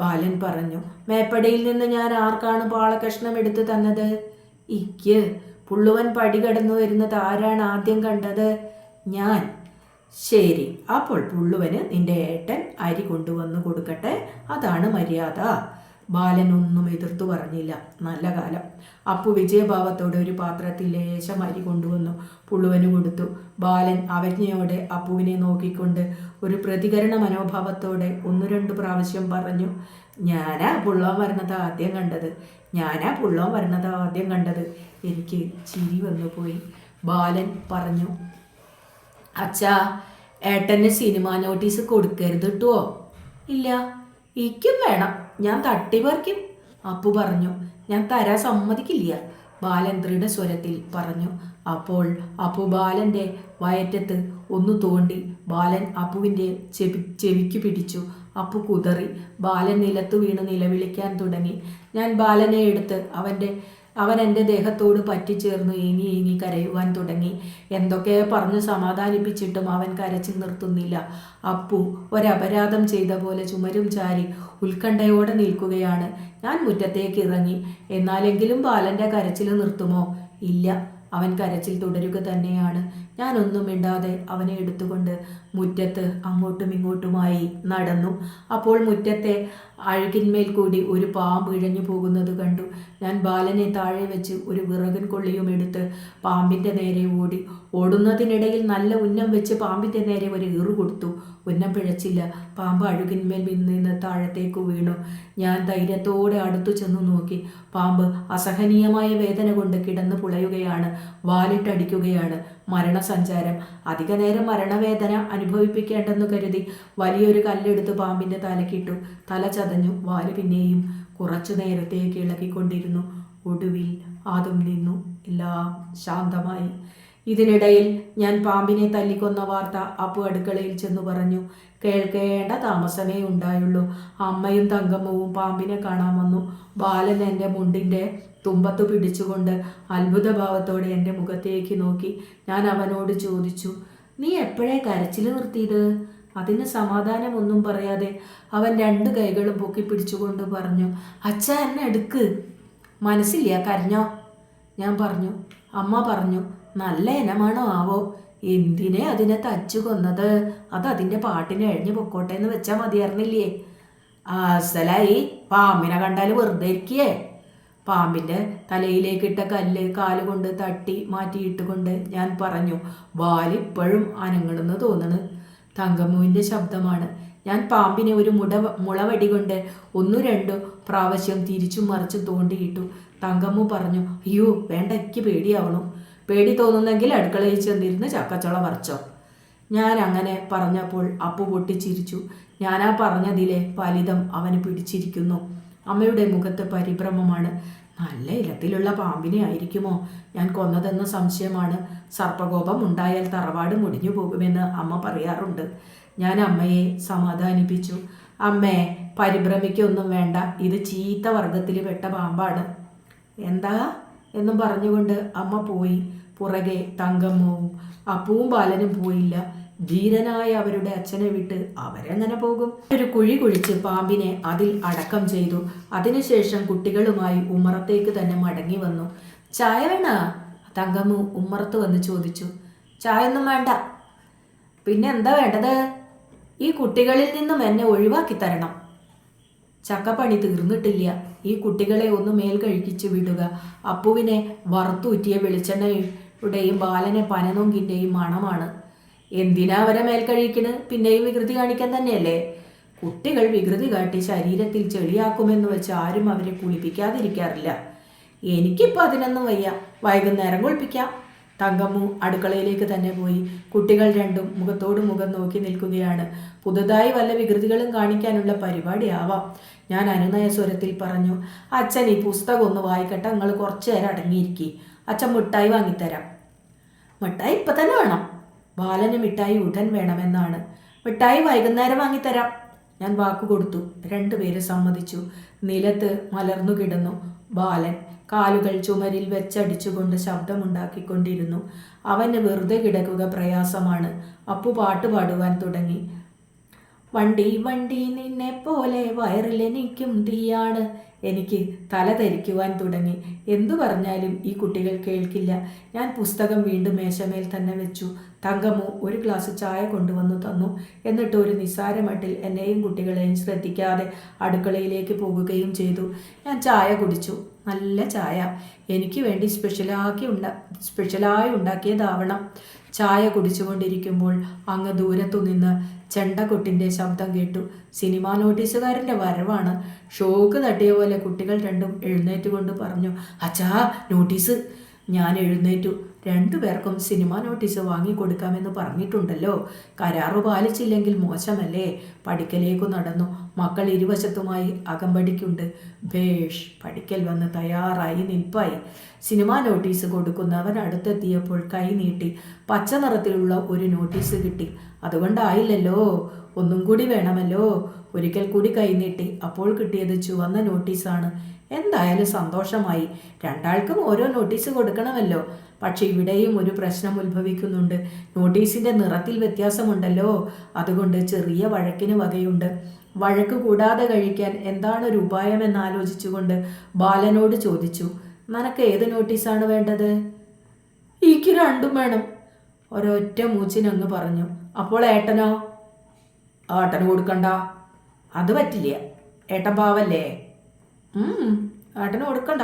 ബാലൻ പറഞ്ഞു. മേപ്പടിയിൽ നിന്ന് ഞാൻ ആർക്കാണ് പാളകഷ്ണം എടുത്തു തന്നത്? ഇക്ക്. പുള്ളുവൻ പടി കടന്നു വരുന്നത് ആരാണ് ആദ്യം കണ്ടത്? ഞാൻ. ശരി, അപ്പോൾ പുള്ളുവന് നിന്റെ ഏട്ടൻ അരി കൊണ്ടുവന്ന് കൊടുക്കട്ടെ. അതാണ് മര്യാദ. ബാലൻ ഒന്നും എതിർത്തു പറഞ്ഞില്ല. നല്ല കാലം. അപ്പു വിജയഭാവത്തോടെ ഒരു പാത്രത്തിൽ ലേശം അരി കൊണ്ടുവന്നു പുള്ളുവന് കൊടുത്തു. ബാലൻ അവജ്ഞയോടെ അപ്പുവിനെ നോക്കിക്കൊണ്ട് ഒരു പ്രതികരണ മനോഭാവത്തോടെ 1-2 പ്രാവശ്യം പറഞ്ഞു. ഞാനാ പുള്ളോൻ വരണത് ആദ്യം കണ്ടത്. ഞാനാ പുള്ളോൻ വരണത് ആദ്യം കണ്ടത്. എനിക്ക് ചിരി വന്നുപോയി. ബാലൻ പറഞ്ഞു. അച്ഛാ, ഏട്ടന് സിനിമാ നോട്ടീസ് കൊടുക്കരുത് കേട്ടോ. ഇല്ല, ഇക്കും വേണം. ഞാൻ തട്ടിപ്പറിക്കും. അപ്പു പറഞ്ഞു. ഞാൻ തരാൻ സമ്മതിക്കില്ല, ബാലൻ ദൃഢസ്വരത്തിൽ പറഞ്ഞു. അപ്പോൾ അപ്പു ബാലൻ്റെ വയറ്റത്ത് ഒന്ന് തോണ്ടി. ബാലൻ അപ്പുവിൻ്റെ ചെവിക്ക് പിടിച്ചു. അപ്പു കുതറി. ബാലൻ നിലത്തു വീണ് നിലവിളിക്കാൻ തുടങ്ങി. ഞാൻ ബാലനെ എടുത്ത് അവൻ എൻ്റെ ദേഹത്തോട് പറ്റിച്ചേർന്ന് ഏങ്ങി കരയുവാൻ തുടങ്ങി. എന്തൊക്കെ പറഞ്ഞ് സമാധാനിപ്പിച്ചിട്ടും അവൻ കരച്ചിൽ നിർത്തുന്നില്ല. അപ്പു ഒരപരാധം ചെയ്ത പോലെ ചുമരും ചാരി ഉത്കണ്ഠയോടെ നിൽക്കുകയാണ്. ഞാൻ മുറ്റത്തേക്ക് ഇറങ്ങി. എന്നാലെങ്കിലും ബാലൻ്റെ കരച്ചിൽ നിർത്തുമോ? ഇല്ല, അവൻ കരച്ചിൽ തുടരുക തന്നെയാണ്. ഞാനൊന്നും മിണ്ടാതെ അവനെ എടുത്തുകൊണ്ട് മുറ്റത്ത് അങ്ങോട്ടും ഇങ്ങോട്ടുമായി നടന്നു. അപ്പോൾ മുറ്റത്തെ അഴുകിന്മേൽ കൂടി ഒരു പാമ്പ് ഇഴഞ്ഞു പോകുന്നത് കണ്ടു. ഞാൻ ബാലനെ താഴെ വെച്ച് ഒരു വിറകൻ കൊള്ളിയും എടുത്ത് പാമ്പിൻ്റെ നേരെ ഓടി. ഓടുന്നതിനിടയിൽ നല്ല ഉന്നം വെച്ച് പാമ്പിൻ്റെ നേരെ ഒരു ഏറു കൊടുത്തു. ഉന്നം പിഴച്ചില്ല. പാമ്പ് അഴുകിന്മേൽ നിന്ന് താഴത്തേക്ക് വീണു. ഞാൻ ധൈര്യത്തോടെ അടുത്തു ചെന്നു നോക്കി. പാമ്പ് അസഹനീയമായ വേദന കൊണ്ട് കിടന്ന് പുളയുകയാണ്. വാലിട്ടടിക്കുകയാണ്. മരണസഞ്ചാരം. അധിക നേരം മരണവേദന അനുഭവിപ്പിക്കേണ്ടെന്ന് കരുതി വലിയൊരു കല്ലെടുത്ത് പാമ്പിൻ്റെ തലക്കിട്ടു. തല ചതഞ്ഞു. വാല് പിന്നെയും കുറച്ചു നേരത്തേക്ക് ഇളകിക്കൊണ്ടിരുന്നു. ഒടുവിൽ അതും നിന്നു. എല്ലാം ശാന്തമായി. ഇതിനിടയിൽ ഞാൻ പാമ്പിനെ തല്ലിക്കൊന്ന വാർത്ത അപ്പു അടുക്കളയിൽ ചെന്നു പറഞ്ഞു. കേൾക്കേണ്ട താമസമേ ഉണ്ടായുള്ളൂ. അമ്മയും തങ്കമ്മവും പാമ്പിനെ കാണാൻ വന്നു. ബാലൻ എൻ്റെ മുണ്ടിൻ്റെ തുമ്പത്ത് പിടിച്ചുകൊണ്ട് അത്ഭുതഭാവത്തോടെ എൻ്റെ മുഖത്തേക്ക് നോക്കി. ഞാൻ അവനോട് ചോദിച്ചു, നീ എപ്പോഴേ കരച്ചിൽ നിർത്തിയത്? അതിന് സമാധാനമൊന്നും പറയാതെ അവൻ 2 കൈകളും പൊക്കി പിടിച്ചുകൊണ്ട് പറഞ്ഞു, അച്ഛ എന്നെ എടുക്ക്. മനസ്സില്ല, കരഞ്ഞോ? ഞാൻ പറഞ്ഞു. അമ്മ പറഞ്ഞു, നല്ല ഇനമാണോ ആവോ? എന്തിനെ അതിനെ തച്ചു കൊന്നത്? അത് അതിൻ്റെ പാട്ടിന് എഴഞ്ഞു പൊക്കോട്ടെ എന്ന് വെച്ചാൽ മതിയായിരുന്നില്ലേ? അസലായി. പാമ്പിനെ കണ്ടാൽ വെറുതെ ഇരിക്കേ. പാമ്പിൻ്റെ തലയിലേക്കിട്ട കല്ല് കാലുകൊണ്ട് തട്ടി മാറ്റിയിട്ടുകൊണ്ട് ഞാൻ പറഞ്ഞു, വാലിപ്പോഴും അനങ്ങണമെന്ന് തോന്നണ്. തങ്കമ്മുവിൻ്റെ ശബ്ദമാണ്. ഞാൻ പാമ്പിനെ ഒരു മുളവടി കൊണ്ട് 1-2 പ്രാവശ്യം തിരിച്ചും മറിച്ചും തോണ്ടിയിട്ടു. തങ്കമ്മു പറഞ്ഞു, അയ്യോ വേണ്ട, എനിക്ക് പേടിയാവണു. പേടി തോന്നുന്നെങ്കിൽ അടുക്കളയിൽ ചെന്നിരുന്ന് ചക്കച്ചുള പറിച്ചോ. ഞാൻ അങ്ങനെ പറഞ്ഞപ്പോൾ അപ്പു പൊട്ടിച്ചിരിച്ചു. ഞാനാ പറഞ്ഞതിലെ ഫലിതം അവന് പിടിച്ചിരിക്കുന്നു. അമ്മയുടെ മുഖത്ത് പരിഭ്രമമാണ്. നല്ല ഇനത്തിലുള്ള പാമ്പിനെ ആയിരിക്കുമോ ഞാൻ കൊന്നതെന്ന സംശയമാണ്. സർപ്പകോപം ഉണ്ടായാൽ തറവാട് മുടിഞ്ഞു പോകുമെന്ന് അമ്മ പറയാറുണ്ട്. ഞാൻ അമ്മയെ സമാധാനിപ്പിച്ചു. അമ്മേ, പരിഭ്രമിക്കൊന്നും വേണ്ട, ഇത് ചീത്ത വർഗത്തിൽ പെട്ട പാമ്പാണ്. എന്താ എന്നും പറഞ്ഞുകൊണ്ട് അമ്മ പോയി. പുറകെ തങ്കമ്മവും അപ്പുവും ബാലനും പോയില്ല. ധീരനായ അവരുടെ അച്ഛനെ വിട്ട് അവരെങ്ങനെ പോകും? ഒരു കുഴി കുഴിച്ച് പാമ്പിനെ അതിൽ അടക്കം ചെയ്തു. അതിനുശേഷം കുട്ടികളുമായി ഉമ്മറത്തേക്ക് തന്നെ മടങ്ങി വന്നു. ചായ വേണ? തങ്കമ്മു ഉമ്മറത്ത് വന്ന് ചോദിച്ചു. ചായ ഒന്നും വേണ്ട. പിന്നെ എന്താ വേണ്ടത്? ഈ കുട്ടികളിൽ നിന്നും എന്നെ ഒഴിവാക്കി തരണം. ചക്കപ്പണി തീർന്നിട്ടില്ല. ഈ കുട്ടികളെ ഒന്ന് മേൽ കഴിക്കിച്ചു വിടുക. അപ്പുവിനെ വറുത്തൂറ്റിയ വെളിച്ചെണ്ണയുടെയും ബാലനെ പനനൊങ്കിൻ്റെയും മണമാണ്. എന്തിനാ അവരെ മേൽ കഴിക്കണ്? പിന്നെയും വികൃതി കാണിക്കാൻ തന്നെയല്ലേ? കുട്ടികൾ വികൃതി കാട്ടി ശരീരത്തിൽ ചെളിയാക്കുമെന്ന് വെച്ച് ആരും അവരെ കുളിപ്പിക്കാതിരിക്കാറില്ല. എനിക്കിപ്പോൾ അതിനൊന്നും വയ്യ, വൈകുന്നേരം കുളിപ്പിക്കാം. തങ്കമ്മു അടുക്കളയിലേക്ക് തന്നെ പോയി. കുട്ടികൾ രണ്ടും മുഖത്തോട് മുഖം നോക്കി നിൽക്കുകയാണ്. പുതുതായി വല്ല വികൃതികളും കാണിക്കാനുള്ള പരിപാടിയാവാം. ഞാൻ അനുനയ സ്വരത്തിൽ പറഞ്ഞു. അച്ഛൻ ഈ പുസ്തകം ഒന്ന് വായിക്കട്ടെ, നിങ്ങൾ കുറച്ചു നേരം അടങ്ങിയിരിക്കി. അച്ഛൻ മിഠായി വാങ്ങിത്തരാം. മിഠായി ഇപ്പം തന്നെ വേണം? ബാലന് മിഠായി ഉടൻ വേണമെന്നാണ്. മിഠായി വൈകുന്നേരം വാങ്ങിത്തരാം. ഞാൻ വാക്കു കൊടുത്തു. രണ്ടുപേര് സമ്മതിച്ചു. നിലത്ത് മലർന്നു കിടന്നു ബാലൻ. കാലുകൾ ചുമരിൽ വെച്ചടിച്ചുകൊണ്ട് ശബ്ദമുണ്ടാക്കിക്കൊണ്ടിരുന്നു. അവന് വെറുതെ കിടക്കുക പ്രയാസമാണ്. അപ്പു പാട്ട് പാടുവാൻ തുടങ്ങി. വണ്ടി വണ്ടി നിന്നെ പോലെ വയറിലെനിക്കും തീയാണ്. എനിക്ക് തല ധരിക്കുവാൻ തുടങ്ങി. എന്തു പറഞ്ഞാലും ഈ കുട്ടികൾ കേൾക്കില്ല. ഞാൻ പുസ്തകം വീണ്ടും മേശമേൽ തന്നെ വെച്ചു. തങ്കമ്മു ഒരു ഗ്ലാസ് ചായ കൊണ്ടുവന്നു തന്നു. എന്നിട്ട് ഒരു നിസ്സാരമട്ടിൽ എന്നെയും കുട്ടികളെയും ശ്രദ്ധിക്കാതെ അടുക്കളയിലേക്ക് പോകുകയും ചെയ്തു. ഞാൻ ചായ കുടിച്ചു. നല്ല ചായ. എനിക്ക് വേണ്ടി സ്പെഷ്യലായി ഉണ്ടാക്കിയതാവണം. ചായ കുടിച്ചുകൊണ്ടിരിക്കുമ്പോൾ അങ്ങ് ദൂരത്തു നിന്ന് ചെണ്ടക്കൊട്ടിൻ്റെ ശബ്ദം കേട്ടു. സിനിമാ നോട്ടീസുകാരൻ്റെ വരവാണ്. ഷോക്ക് തട്ടിയ പോലെ കുട്ടികൾ രണ്ടും എഴുന്നേറ്റുകൊണ്ട് പറഞ്ഞു, അച്ഛാ നോട്ടീസ്. ഞാൻ എഴുന്നേറ്റു. രണ്ടുപേർക്കും സിനിമാ നോട്ടീസ് വാങ്ങിക്കൊടുക്കാമെന്ന് പറഞ്ഞിട്ടുണ്ടല്ലോ. കരാറു പാലിച്ചില്ലെങ്കിൽ മോശമല്ലേ? പടിക്കലേക്കു നടന്നു. മക്കൾ ഇരുവശത്തുമായി അകമ്പടിക്കുണ്ട്. ഭേഷ് പടിക്കൽ വന്ന് തയ്യാറായി നിൽപ്പായി. സിനിമാ നോട്ടീസ് കൊടുക്കുന്നവൻ അടുത്തെത്തിയപ്പോൾ കൈ നീട്ടി. പച്ച നിറത്തിലുള്ള ഒരു നോട്ടീസ് കിട്ടി. അതുകൊണ്ടായില്ലല്ലോ, ഒന്നും കൂടി വേണമല്ലോ. ഒരിക്കൽ കൂടി കൈനീട്ടി. അപ്പോൾ കിട്ടിയത് ചുവന്ന നോട്ടീസാണ്. എന്തായാലും സന്തോഷമായി. രണ്ടാൾക്കും ഓരോ നോട്ടീസ് കൊടുക്കണമല്ലോ. പക്ഷെ ഇവിടെയും ഒരു പ്രശ്നം ഉത്ഭവിക്കുന്നുണ്ട്. നോട്ടീസിൻ്റെ നിറത്തിൽ വ്യത്യാസമുണ്ടല്ലോ. അതുകൊണ്ട് ചെറിയ വഴക്കിന് വകയുണ്ട്. വഴക്ക് കൂടാതെ കഴിക്കാൻ എന്താണൊരു ഉപായമെന്നാലോചിച്ചുകൊണ്ട് ബാലനോട് ചോദിച്ചു, നിനക്ക് ഏത് നോട്ടീസാണ് വേണ്ടത്? എനിക്ക് രണ്ടും വേണം. ഒരൊറ്റ മൂച്ചിനങ്ങ് പറഞ്ഞു. അപ്പോൾ ഏട്ടനോ? ഏട്ടന് കൊടുക്കണ്ട. അത് പറ്റില്ല, ഏട്ടൻ പാവല്ലേ. ഏട്ടന് കൊടുക്കണ്ട.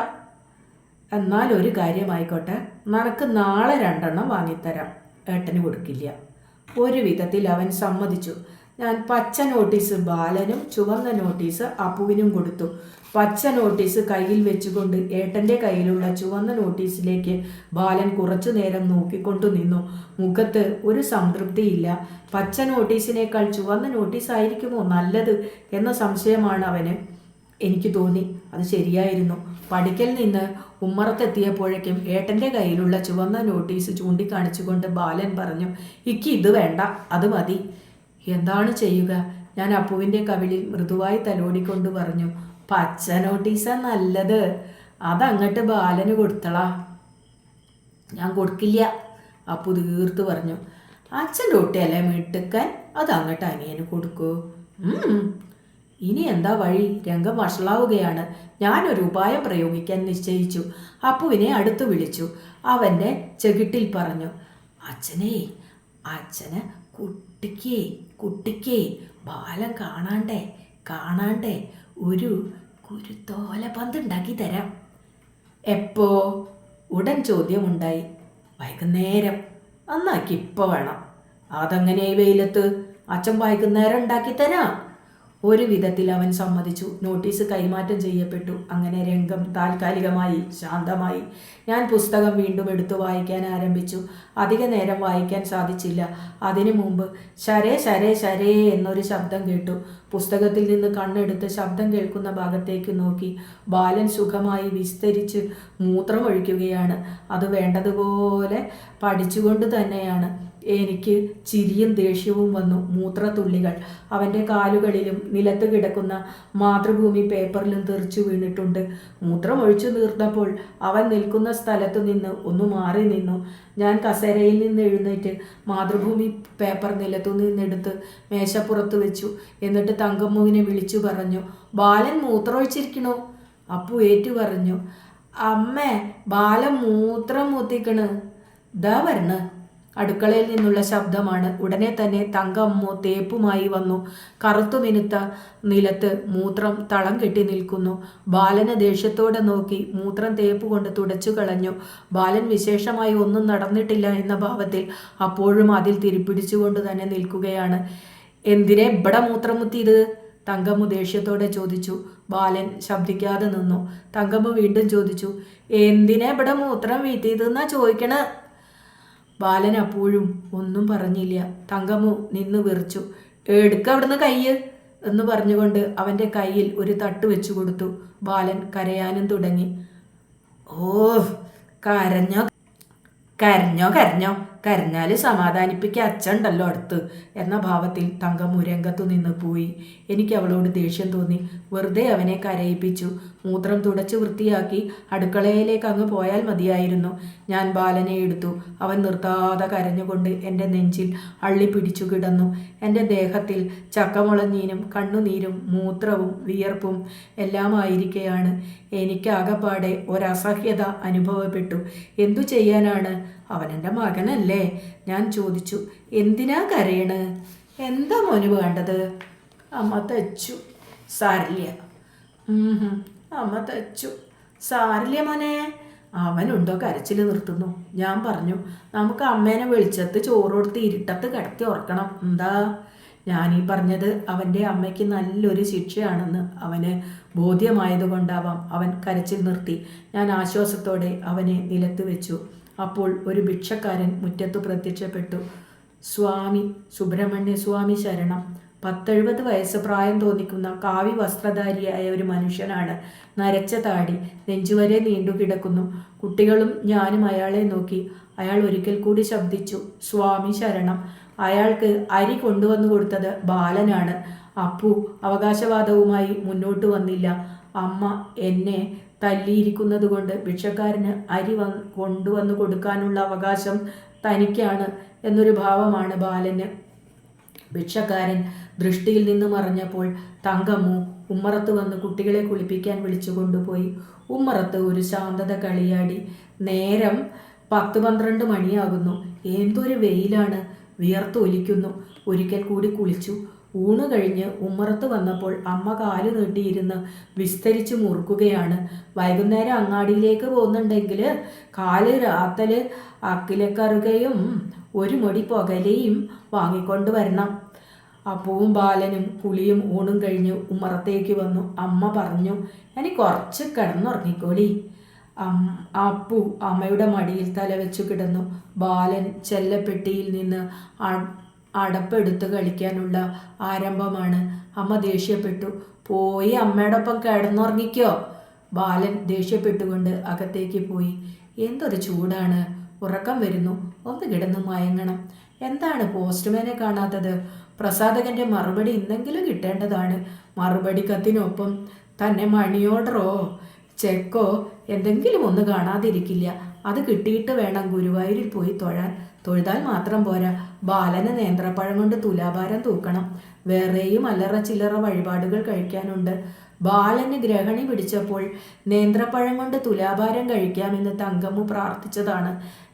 എന്നാൽ ഒരു കാര്യമായിക്കോട്ടെ, നിനക്ക് നാളെ 2 വാങ്ങിത്തരാം. ഏട്ടന് കൊടുക്കില്ല. ഒരു വിധത്തിൽ അവൻ സമ്മതിച്ചു. ഞാൻ പച്ച നോട്ടീസ് ബാലനും ചുവന്ന നോട്ടീസ് അപ്പുവിനും കൊടുത്തു. പച്ച നോട്ടീസ് കയ്യിൽ വെച്ചുകൊണ്ട് ഏട്ടൻ്റെ കയ്യിലുള്ള ചുവന്ന നോട്ടീസിലേക്ക് ബാലൻ കുറച്ചു നേരം നോക്കിക്കൊണ്ടു നിന്നു. മുഖത്ത് ഒരു സംതൃപ്തിയില്ല. പച്ച നോട്ടീസിനേക്കാൾ ചുവന്ന നോട്ടീസായിരിക്കുമോ നല്ലത് എന്ന സംശയമാണ് അവന്. എനിക്ക് തോന്നി അത് ശരിയായിരുന്നു. പടിക്കൽ നിന്ന് ഉമ്മറത്തെത്തിയപ്പോഴേക്കും ഏട്ടൻ്റെ കയ്യിലുള്ള ചുവന്ന നോട്ടീസ് ചൂണ്ടിക്കാണിച്ചുകൊണ്ട് ബാലൻ പറഞ്ഞു, ഇക്ക് ഇത് വേണ്ട, അത് മതി. എന്താണ് ചെയ്യുക? ഞാൻ അപ്പുവിൻ്റെ കവിളിൽ മൃദുവായി തലോടിക്കൊണ്ട് പറഞ്ഞു, പച്ച നോട്ടീസാ നല്ലത്. അതങ്ങട്ട് ബാലന് കൊടുത്തളാ. ഞാൻ കൊടുക്കില്ല, അപ്പു തീർത്ത് പറഞ്ഞു. അച്ഛൻ്റെ ഒട്ടിയല്ലേ മിട്ടുക്കാൻ, അതങ്ങട്ട് അനിയന് കൊടുക്കൂ. ഇനി എന്താ വഴി? രംഗം വഷളാവുകയാണ്. ഞാനൊരു ഉപായം പ്രയോഗിക്കാൻ നിശ്ചയിച്ചു. അപ്പുവിനെ അടുത്ത് വിളിച്ചു. അവൻ്റെ ചെകിട്ടിൽ പറഞ്ഞു, അച്ഛന് കുട്ടിക്ക് ബാലൻ കാണാണ്ടേ ഒരു കുരുത്തോല പന്ത് ഉണ്ടാക്കി തരാം. എപ്പോ? ഉടൻ ചോദ്യമുണ്ടായി. വൈകുന്നേരം. അന്നാക്കി ഇപ്പോൾ വേണം. അതെങ്ങനെ വെയിലത്ത്? അച്ഛൻ വൈകുന്നേരം ഉണ്ടാക്കി തരാം. ഒരു വിധത്തിൽ അവൻ സമ്മതിച്ചു. നോട്ടീസ് കൈമാറ്റം ചെയ്യപ്പെട്ടു. അങ്ങനെ രംഗം താൽക്കാലികമായി ശാന്തമായി. ഞാൻ പുസ്തകം വീണ്ടും എടുത്തു വായിക്കാൻ ആരംഭിച്ചു. അധിക നേരം വായിക്കാൻ സാധിച്ചില്ല. അതിനു മുമ്പ് ശരേ ശരേ ശരേ എന്നൊരു ശബ്ദം കേട്ടു. പുസ്തകത്തിൽ നിന്ന് കണ്ണെടുത്ത് ശബ്ദം കേൾക്കുന്ന ഭാഗത്തേക്ക് നോക്കി. ബാലൻ സുഖമായി വിസ്തരിച്ച് മൂത്രമൊഴിക്കുകയാണ്. അത് വേണ്ടതുപോലെ പഠിച്ചുകൊണ്ട് തന്നെയാണ്. എനിക്ക് ചിരിയും ദേഷ്യവും വന്നു. മൂത്രത്തുള്ളികൾ അവൻ്റെ കാലുകളിലും നിലത്ത് കിടക്കുന്ന മാതൃഭൂമി പേപ്പറിലും തെറിച്ചു വീണിട്ടുണ്ട്. മൂത്രമൊഴിച്ചു തീർന്നപ്പോൾ അവൻ നിൽക്കുന്ന സ്ഥലത്തു നിന്ന് ഒന്ന് മാറി നിന്നു. ഞാൻ കസേരയിൽ നിന്ന് എഴുന്നേറ്റ് മാതൃഭൂമി പേപ്പർ നിലത്തു നിന്നെടുത്ത് മേശപ്പുറത്ത് വെച്ചു. എന്നിട്ട് തങ്കമ്മുവിനെ വിളിച്ചു പറഞ്ഞു, ബാലൻ മൂത്രമൊഴിച്ചിരിക്കണോ? അപ്പു ഏറ്റു പറഞ്ഞു, അമ്മേ ബാലൻ മൂത്രം മൂത്തിക്കണ്. ദാ വരണ. അടുക്കളയിൽ നിന്നുള്ള ശബ്ദമാണ്. ഉടനെ തന്നെ തങ്കമ്മു തേപ്പുമായി വന്നു. കറുത്തു മിനുത്ത നിലത്ത് മൂത്രം തളം കെട്ടി നിൽക്കുന്നു. ബാലനെ ദേഷ്യത്തോടെ നോക്കി മൂത്രം തേപ്പ് കൊണ്ട് തുടച്ചു കളഞ്ഞു. ബാലൻ വിശേഷമായി ഒന്നും നടന്നിട്ടില്ല എന്ന ഭാവത്തിൽ അപ്പോഴും അതിൽ തിരിപ്പിടിച്ചുകൊണ്ട് തന്നെ നിൽക്കുകയാണ്. എന്തിനെ ഇവിടെ മൂത്രം മുത്തിയത്? തങ്കമ്മു ദേഷ്യത്തോടെ ചോദിച്ചു. ബാലൻ ശബ്ദിക്കാതെ നിന്നു. തങ്കമ്മു വീണ്ടും ചോദിച്ചു, എന്തിനെ ഇവിടെ മൂത്രം വീത്തിയതെന്നാ ചോദിക്കണ? ബാലൻ അപ്പോഴും ഒന്നും പറഞ്ഞില്ല. തങ്കമ്മു നിന്ന് വിറച്ചു. എടുക്ക അവിടുന്ന് കയ്യ് എന്ന് പറഞ്ഞുകൊണ്ട് അവൻ്റെ കയ്യിൽ ഒരു തട്ട് വെച്ചു കൊടുത്തു. ബാലൻ കരയാനും തുടങ്ങി. ഓ, കരഞ്ഞോ കരഞ്ഞോ കരഞ്ഞോ കരഞ്ഞാൽ സമാധാനിപ്പിക്കുക അച്ഛണ്ടല്ലോ അടുത്ത് എന്ന ഭാവത്തിൽ തങ്കമ്മു രംഗത്തു നിന്ന് പോയി. എനിക്ക് അവളോട് ദേഷ്യം തോന്നി. വെറുതെ അവനെ കരയിപ്പിച്ചു. മൂത്രം തുടച്ച് വൃത്തിയാക്കി അടുക്കളയിലേക്ക് അങ്ങ് പോയാൽ മതിയായിരുന്നു. ഞാൻ ബാലനെ എടുത്തു. അവൻ നിർത്താതെ കരഞ്ഞുകൊണ്ട് എൻ്റെ നെഞ്ചിൽ അള്ളിപ്പിടിച്ചു കിടന്നു. എൻ്റെ ദേഹത്തിൽ ചക്കമുളഞ്ഞീനും കണ്ണുനീരും മൂത്രവും വിയർപ്പും എല്ലാമായിരിക്കെയാണ്. എനിക്കാകപ്പാടെ ഒരസഹ്യത അനുഭവപ്പെട്ടു. എന്തു ചെയ്യാനാണ്? അവനെൻ്റെ മകനല്ലേ? ഞാൻ ചോദിച്ചു, എന്തിനാ കരയണ്? എന്താ മോന് വേണ്ടത്? അമ്മ തച്ചു. സാരില്ല. അമ്മ തച്ചു. സാരില്ല മോനെ. അവനുണ്ടോ കരച്ചിൽ നിർത്തുന്നു. ഞാൻ പറഞ്ഞു, നമുക്ക് അമ്മേനെ വെളിച്ചത്ത് ചോറ് കൊടുത്ത് ഇരുട്ടത്ത് കിടത്തി ഉറക്കണം. എന്താ? ഞാനീ പറഞ്ഞത് അവൻ്റെ അമ്മയ്ക്ക് നല്ലൊരു ശിക്ഷയാണെന്ന് അവന് ബോധ്യമായതുകൊണ്ടാവാം അവൻ കരച്ചിൽ നിർത്തി. ഞാൻ ആശ്വാസത്തോടെ അവനെ നിലത്ത് വെച്ചു. അപ്പോൾ ഒരു ഭിക്ഷക്കാരൻ മുറ്റത്ത് പ്രത്യക്ഷപ്പെട്ടു. സ്വാമി സുബ്രഹ്മണ്യ സ്വാമി ശരണം. 70 വയസ്സ് പ്രായം തോന്നിക്കുന്ന കാവി വസ്ത്രധാരിയായ ഒരു മനുഷ്യനാണ്. നരച്ച താടി നെഞ്ചുവരെ നീണ്ടു കിടക്കുന്നു. കുട്ടികളും ഞാനും അയാളെ നോക്കി. അയാൾ ഒരിക്കൽ കൂടി ശബ്ദിച്ചു, സ്വാമി ശരണം. അയാൾക്ക് അരി കൊണ്ടുവന്നു കൊടുത്തത് ബാലനാണ്. അപ്പു അവകാശവാദവുമായി മുന്നോട്ട് വന്നില്ല. അമ്മ എന്നെ തല്ലിയിരിക്കുന്നത് കൊണ്ട് ഭിക്ഷക്കാരന് അരി കൊണ്ടുവന്നു കൊടുക്കാനുള്ള അവകാശം തനിക്കാണ് എന്നൊരു ഭാവമാണ് ബാലന്. ഭിക്ഷക്കാരൻ ദൃഷ്ടിയിൽ നിന്ന് മറഞ്ഞപ്പോൾ തങ്കമ്മു ഉമ്മറത്ത് വന്ന് കുട്ടികളെ കുളിപ്പിക്കാൻ വിളിച്ചു കൊണ്ടുപോയി. ഉമ്മറത്ത് ഒരു ശാന്തത കളിയാടി. നേരം 10-12 മണിയാകുന്നു. എന്തൊരു വെയിലാണ്. വിയർത്തൊലിക്കുന്നു. ഒരിക്കൽ കൂടി കുളിച്ചു. ഊണ് കഴിഞ്ഞ് ഉമ്മറത്ത് വന്നപ്പോൾ അമ്മ കാല് നീട്ടിയിരുന്ന് വിസ്തരിച്ച് മുറുക്കുകയാണ്. വൈകുന്നേരം അങ്ങാടിയിലേക്ക് പോകുന്നുണ്ടെങ്കിൽ കാല് രാത്തല് അക്കിലക്കറുകയും ഒരു മൊടി പുകലയും വാങ്ങിക്കൊണ്ട് വരണം. അപ്പവും ബാലനും കുളിയും ഊണും കഴിഞ്ഞ് ഉമ്മറത്തേക്ക് വന്നു. അമ്മ പറഞ്ഞു, എനിക്ക് കുറച്ച് കിടന്നുറങ്ങിക്കോളി. അപ്പു അമ്മയുടെ മടിയിൽ തലവെച്ചു കിടന്നു. ബാലൻ ചെല്ലപ്പെട്ടിയിൽ നിന്ന് അടപ്പെടുത്ത് കളിക്കാനുള്ള ആരംഭമാണ്. അമ്മ ദേഷ്യപ്പെട്ടു. പോയി അമ്മയോടൊപ്പം കിടന്നുറങ്ങിക്കോ. ബാലൻ ദേഷ്യപ്പെട്ടുകൊണ്ട് അകത്തേക്ക് പോയി. എന്തൊരു ചൂടാണ്. ഉറക്കം വരുന്നു. ഒന്ന് കിടന്ന് മയങ്ങണം. എന്താണ് പോസ്റ്റ്മാനെ കാണാത്തത്? പ്രസാധകന്റെ മറുപടി ഇന്നെങ്കിലും കിട്ടേണ്ടതാണ്. മറുപടി കത്തിനൊപ്പം തന്നെ മണി ഓർഡറോ ചെക്കോ എന്തെങ്കിലും ഒന്ന് കാണാതിരിക്കില്ല. അത് കിട്ടിയിട്ട് വേണം ഗുരുവായൂരിൽ പോയി തൊഴാൻ. തൊഴുതാൽ മാത്രം പോരാ, ബാലന് നേന്ത്രപ്പഴം കൊണ്ട് തുലാഭാരം തൂക്കണം. വേറെയും അല്ലറ ചില്ലറ വഴിപാടുകൾ കഴിക്കാനുണ്ട്. ബാലന് ഗ്രഹണി പിടിച്ചപ്പോൾ നേന്ത്രപ്പഴം കൊണ്ട് തുലാഭാരം കഴിക്കാമെന്ന് തങ്കമ്മു പ്രാർത്ഥിച്ചതാണ്.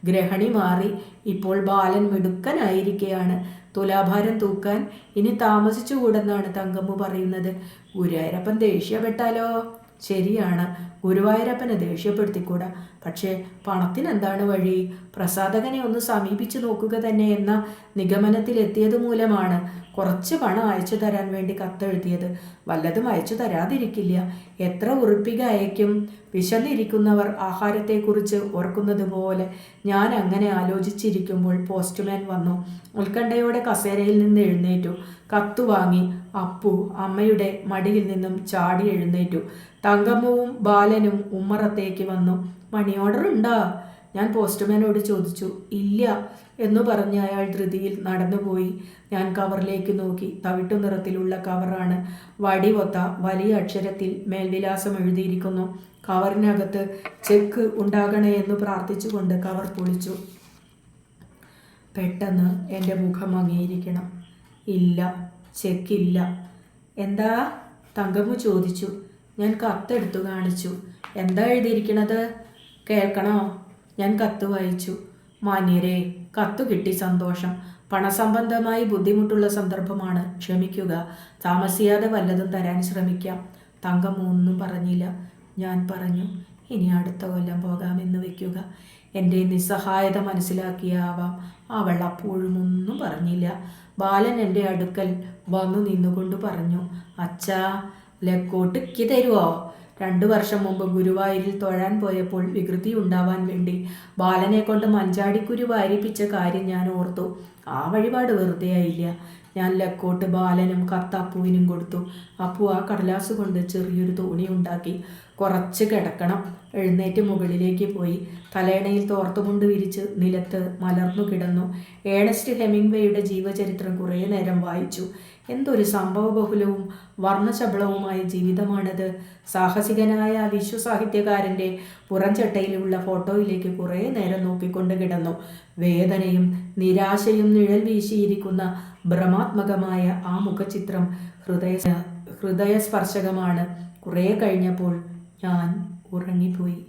ഗ്രഹണി മാറി. ഇപ്പോൾ ബാലൻ മിടുക്കനായിരിക്കെയാണ്. തുലാഭാരം തൂക്കാൻ ഇനി താമസിച്ചുകൂടെന്നാണ് തങ്കമ്മു പറയുന്നത്. ഗുരുവായൂരപ്പൻ ദേഷ്യപ്പെട്ടാലോ? ശരിയാണ്. ഗുരുവായൂരപ്പനെ ദേഷ്യപ്പെടുത്തിക്കൂടാ. പക്ഷേ പണത്തിനെന്താണ് വഴി? പ്രസാധകനെ ഒന്ന് സമീപിച്ചു നോക്കുക തന്നെ എന്ന നിഗമനത്തിലെത്തിയത് മൂലമാണ് കുറച്ച് പണം അയച്ചു തരാൻ വേണ്ടി കത്തെഴുതിയത്. വല്ലതും അയച്ചു തരാതിരിക്കില്ല. എത്ര ഉറുപ്പിക അയക്കും? വിശന്നിരിക്കുന്നവർ ആഹാരത്തെക്കുറിച്ച് ഓർക്കുന്നത് പോലെ ഞാൻ അങ്ങനെ ആലോചിച്ചിരിക്കുമ്പോൾ പോസ്റ്റ്മാൻ വന്നു. ഉത്കണ്ഠയോടെ കസേരയിൽ നിന്ന് എഴുന്നേറ്റു. കത്തു വാങ്ങി അപ്പു അമ്മയുടെ മടിയിൽ നിന്നും ചാടി എഴുന്നേറ്റു. തങ്കമ്മവും ബാലനും ഉമ്മറത്തേക്ക് വന്നു. മണി ഓർഡർ ഉണ്ടാ? ഞാൻ പോസ്റ്റ്മാനോട് ചോദിച്ചു. ഇല്ല എന്നു പറഞ്ഞ് അയാൾ ധൃതിയിൽ നടന്നുപോയി. ഞാൻ കവറിലേക്ക് നോക്കി. തവിട്ടു നിറത്തിലുള്ള കവറാണ്. വടിവൊത്ത വലിയ അക്ഷരത്തിൽ മേൽവിലാസം എഴുതിയിരിക്കുന്നു. കവറിനകത്ത് ചെക്ക് ഉണ്ടാകണേ എന്ന് പ്രാർത്ഥിച്ചുകൊണ്ട് കവർ പൊളിച്ചു. പെട്ടെന്ന് എൻ്റെ മുഖം മങ്ങിയിരിക്കണം. ഇല്ല, ചെക്കില്ല. എന്താ? തങ്കമ്മു ചോദിച്ചു. ഞാൻ കത്തെടുത്തു കാണിച്ചു. എന്താ എഴുതിയിരിക്കണത്? കേൾക്കണോ? ഞാൻ കത്ത് വായിച്ചു. മാന്യരെ, കത്തു കിട്ടി, സന്തോഷം. പണസംബന്ധമായി ബുദ്ധിമുട്ടുള്ള സന്ദർഭമാണ്, ക്ഷമിക്കുക. താമസിയാതെ വല്ലതും തരാൻ ശ്രമിക്കാം. തങ്കമ്മ ഒന്നും പറഞ്ഞില്ല. ഞാൻ പറഞ്ഞു, ഇനി അടുത്ത കൊല്ലം പോകാമെന്ന് വയ്ക്കുക. എൻ്റെ നിസ്സഹായത മനസ്സിലാക്കിയാവാം അവൾ അപ്പോഴും ഒന്നും പറഞ്ഞില്ല. ബാലൻ എൻ്റെ അടുക്കൽ വന്നു നിന്നുകൊണ്ട് പറഞ്ഞു, അച്ഛാ, ലക്കോട്ടിക്ക് തരുമോ? 2 വർഷം മുമ്പ് ഗുരുവായൂരിൽ തൊഴാൻ പോയപ്പോൾ വികൃതി ഉണ്ടാവാൻ വേണ്ടി ബാലനെ കൊണ്ട് മഞ്ചാടിക്കുരു വാരിപ്പിച്ച കാര്യം ഞാൻ ഓർത്തു. ആ വഴിപാട് വെറുതെ ആയില്ല. ഞാൻ ലക്കോട്ട് ബാലനും കത്തപ്പുവിനും കൊടുത്തു. അപ്പു ആ കടലാസ് കൊണ്ട് ചെറിയൊരു തോണി ഉണ്ടാക്കി. കുറച്ച് കിടക്കണം. എഴുന്നേറ്റ് മുകളിലേക്ക് പോയി. തലേണയിൽ തോർത്തുമുണ്ട് വിരിച്ച് നിലത്ത് മലർന്നു കിടന്നു. ഏണസ്റ്റ് ഹെമിംഗ്വേയുടെ ജീവചരിത്രം കുറേ നേരം വായിച്ചു. എന്തൊരു സംഭവബഹുലവും വർണ്ണശബളവുമായ ജീവിതമാണിത്. സാഹസികനായ വിശ്വസാഹിത്യകാരൻ്റെ പുറംചട്ടയിലുള്ള ഫോട്ടോയിലേക്ക് കുറേ നേരം നോക്കിക്കൊണ്ട് കിടന്നു. വേദനയും നിരാശയും നിഴൽ വീശിയിരിക്കുന്ന ഭ്രമാത്മകമായ ആ മുഖചിത്രം ഹൃദയസ്പർശകമാണ്. കുറേ കഴിഞ്ഞപ്പോൾ ഞാൻ ഉറങ്ങിപ്പോയി.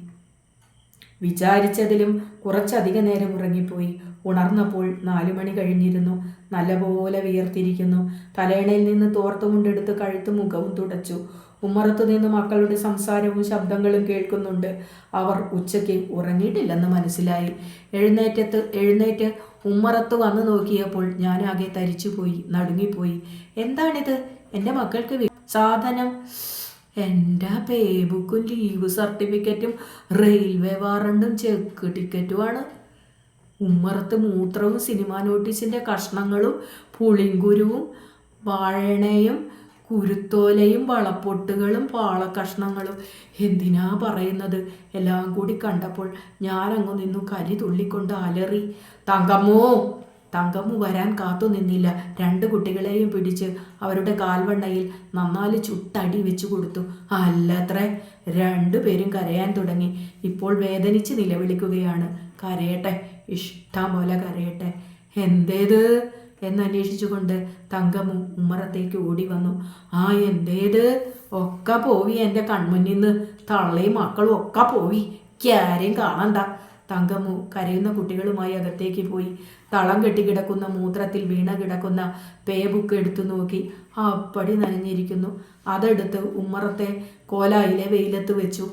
വിചാരിച്ചതിലും കുറച്ചധിക നേരം ഉറങ്ങിപ്പോയി. ഉണർന്നപ്പോൾ 4 മണി കഴിഞ്ഞിരുന്നു. നല്ലപോലെ വിയർത്തിരിക്കുന്നു. തലേണയിൽ നിന്ന് തോർത്തുമുണ്ടെടുത്ത് കഴുത്തും മുഖവും തുടച്ചു. ഉമ്മറത്തു നിന്ന് മക്കളുടെ സംസാരവും ശബ്ദങ്ങളും കേൾക്കുന്നുണ്ട്. അവർ ഉച്ചയ്ക്ക് ഉറങ്ങിയിട്ടില്ലെന്ന് മനസ്സിലായി. എഴുന്നേറ്റ് ഉമ്മറത്ത് വന്നു നോക്കിയപ്പോൾ ഞാനാകെ തരിച്ചുപോയി, നടുങ്ങിപ്പോയി. എന്താണിത്? എൻ്റെ മക്കൾക്ക് സാധനം. എൻ്റെ പേബുക്കും ലീവ് സർട്ടിഫിക്കറ്റും റെയിൽവേ വാറണ്ടും ചെക്ക് ടിക്കറ്റുമാണ്. ഉമ്മറത്ത് മൂത്രവും സിനിമാ നോട്ടീസിൻ്റെ കഷ്ണങ്ങളും പുളിങ്കുരുവും വാഴണയും കുരുത്തോലയും വളപ്പൊട്ടുകളും പാളക്കഷ്ണങ്ങളും. എന്തിനാ പറയുന്നത്? എല്ലാം കൂടി കണ്ടപ്പോൾ ഞാനങ്ങു നിന്നു കലി തുള്ളിക്കൊണ്ട് അലറി, തങ്കമ്മോ! തങ്കമ്മു വരാൻ കാത്തു നിന്നില്ല. 2 കുട്ടികളെയും പിടിച്ച് അവരുടെ കാൽവണ്ണയിൽ നന്നാല് ചുട്ടടി വെച്ചു കൊടുത്തു. അല്ലത്രേ, 2 പേരും കരയാൻ തുടങ്ങി. ഇപ്പോൾ വേദനിച്ച് നിലവിളിക്കുകയാണ്. കരയട്ടെ, ഇഷ്ടം പോലെ കരയട്ടെ. എന്തേത് എന്നന്വേഷിച്ചുകൊണ്ട് തങ്കമ്മു ഉമ്മറത്തേക്ക് ഓടി വന്നു. ആ, എന്തേത്? ഒക്കെ പോയി എൻ്റെ കൺമുന്നിന്ന്. തള്ളയും മക്കളും ഒക്കെ പോയി. ആരെയും കാണണ്ട. തങ്കമ്മു കരയുന്ന കുട്ടികളുമായി അകത്തേക്ക് പോയി. തളം കെട്ടിക്കിടക്കുന്ന മൂത്രത്തിൽ വീണ കിടക്കുന്ന പേ ബുക്ക് എടുത്തു നോക്കി. അപ്പടി നനഞ്ഞിരിക്കുന്നു. അതെടുത്ത് ഉമ്മറത്തെ കോലായിലെ വെയിലത്ത് വെച്ചു.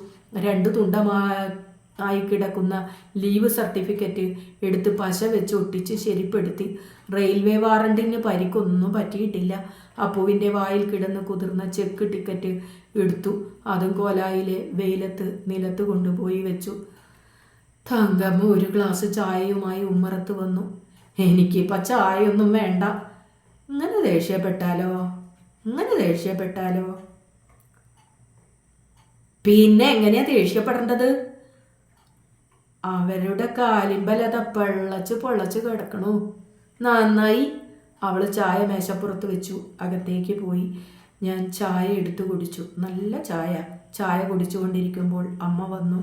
2 തുണ്ടമായി കിടക്കുന്ന ലീവ് സർട്ടിഫിക്കറ്റ് എടുത്ത് പശ വെച്ച് ഒട്ടിച്ച് ശരിപ്പെടുത്തി. റെയിൽവേ വാറണ്ടിന് പരിക്കൊന്നും പറ്റിയിട്ടില്ല. അപ്പുവിൻ്റെ വായിൽ കിടന്ന് കുതിർന്ന ചെക്ക് ടിക്കറ്റ് എടുത്തു. അതും കോലായിലെ വെയിലത്ത് നിലത്ത് കൊണ്ടുപോയി വെച്ചു. തങ്കമ്മ ഒരു ഗ്ലാസ് ചായയുമായി ഉമ്മറത്ത് വന്നു. എനിക്കിപ്പോൾ ചായയൊന്നും വേണ്ട. ഇങ്ങനെ ദേഷ്യപ്പെട്ടാലോ? പിന്നെ എങ്ങനെയാ ദേഷ്യപ്പെടേണ്ടത്? അവരുടെ കാലിമ്പലത പൊള്ളച്ച് കിടക്കണു. നന്നായി. അവൾ ചായ മേശപ്പുറത്ത് വെച്ചു. അകത്തേക്ക് പോയി. ഞാൻ ചായ എടുത്തു കുടിച്ചു. നല്ല ചായ. ചായ കുടിച്ചുകൊണ്ടിരിക്കുമ്പോൾ അമ്മ വന്നു.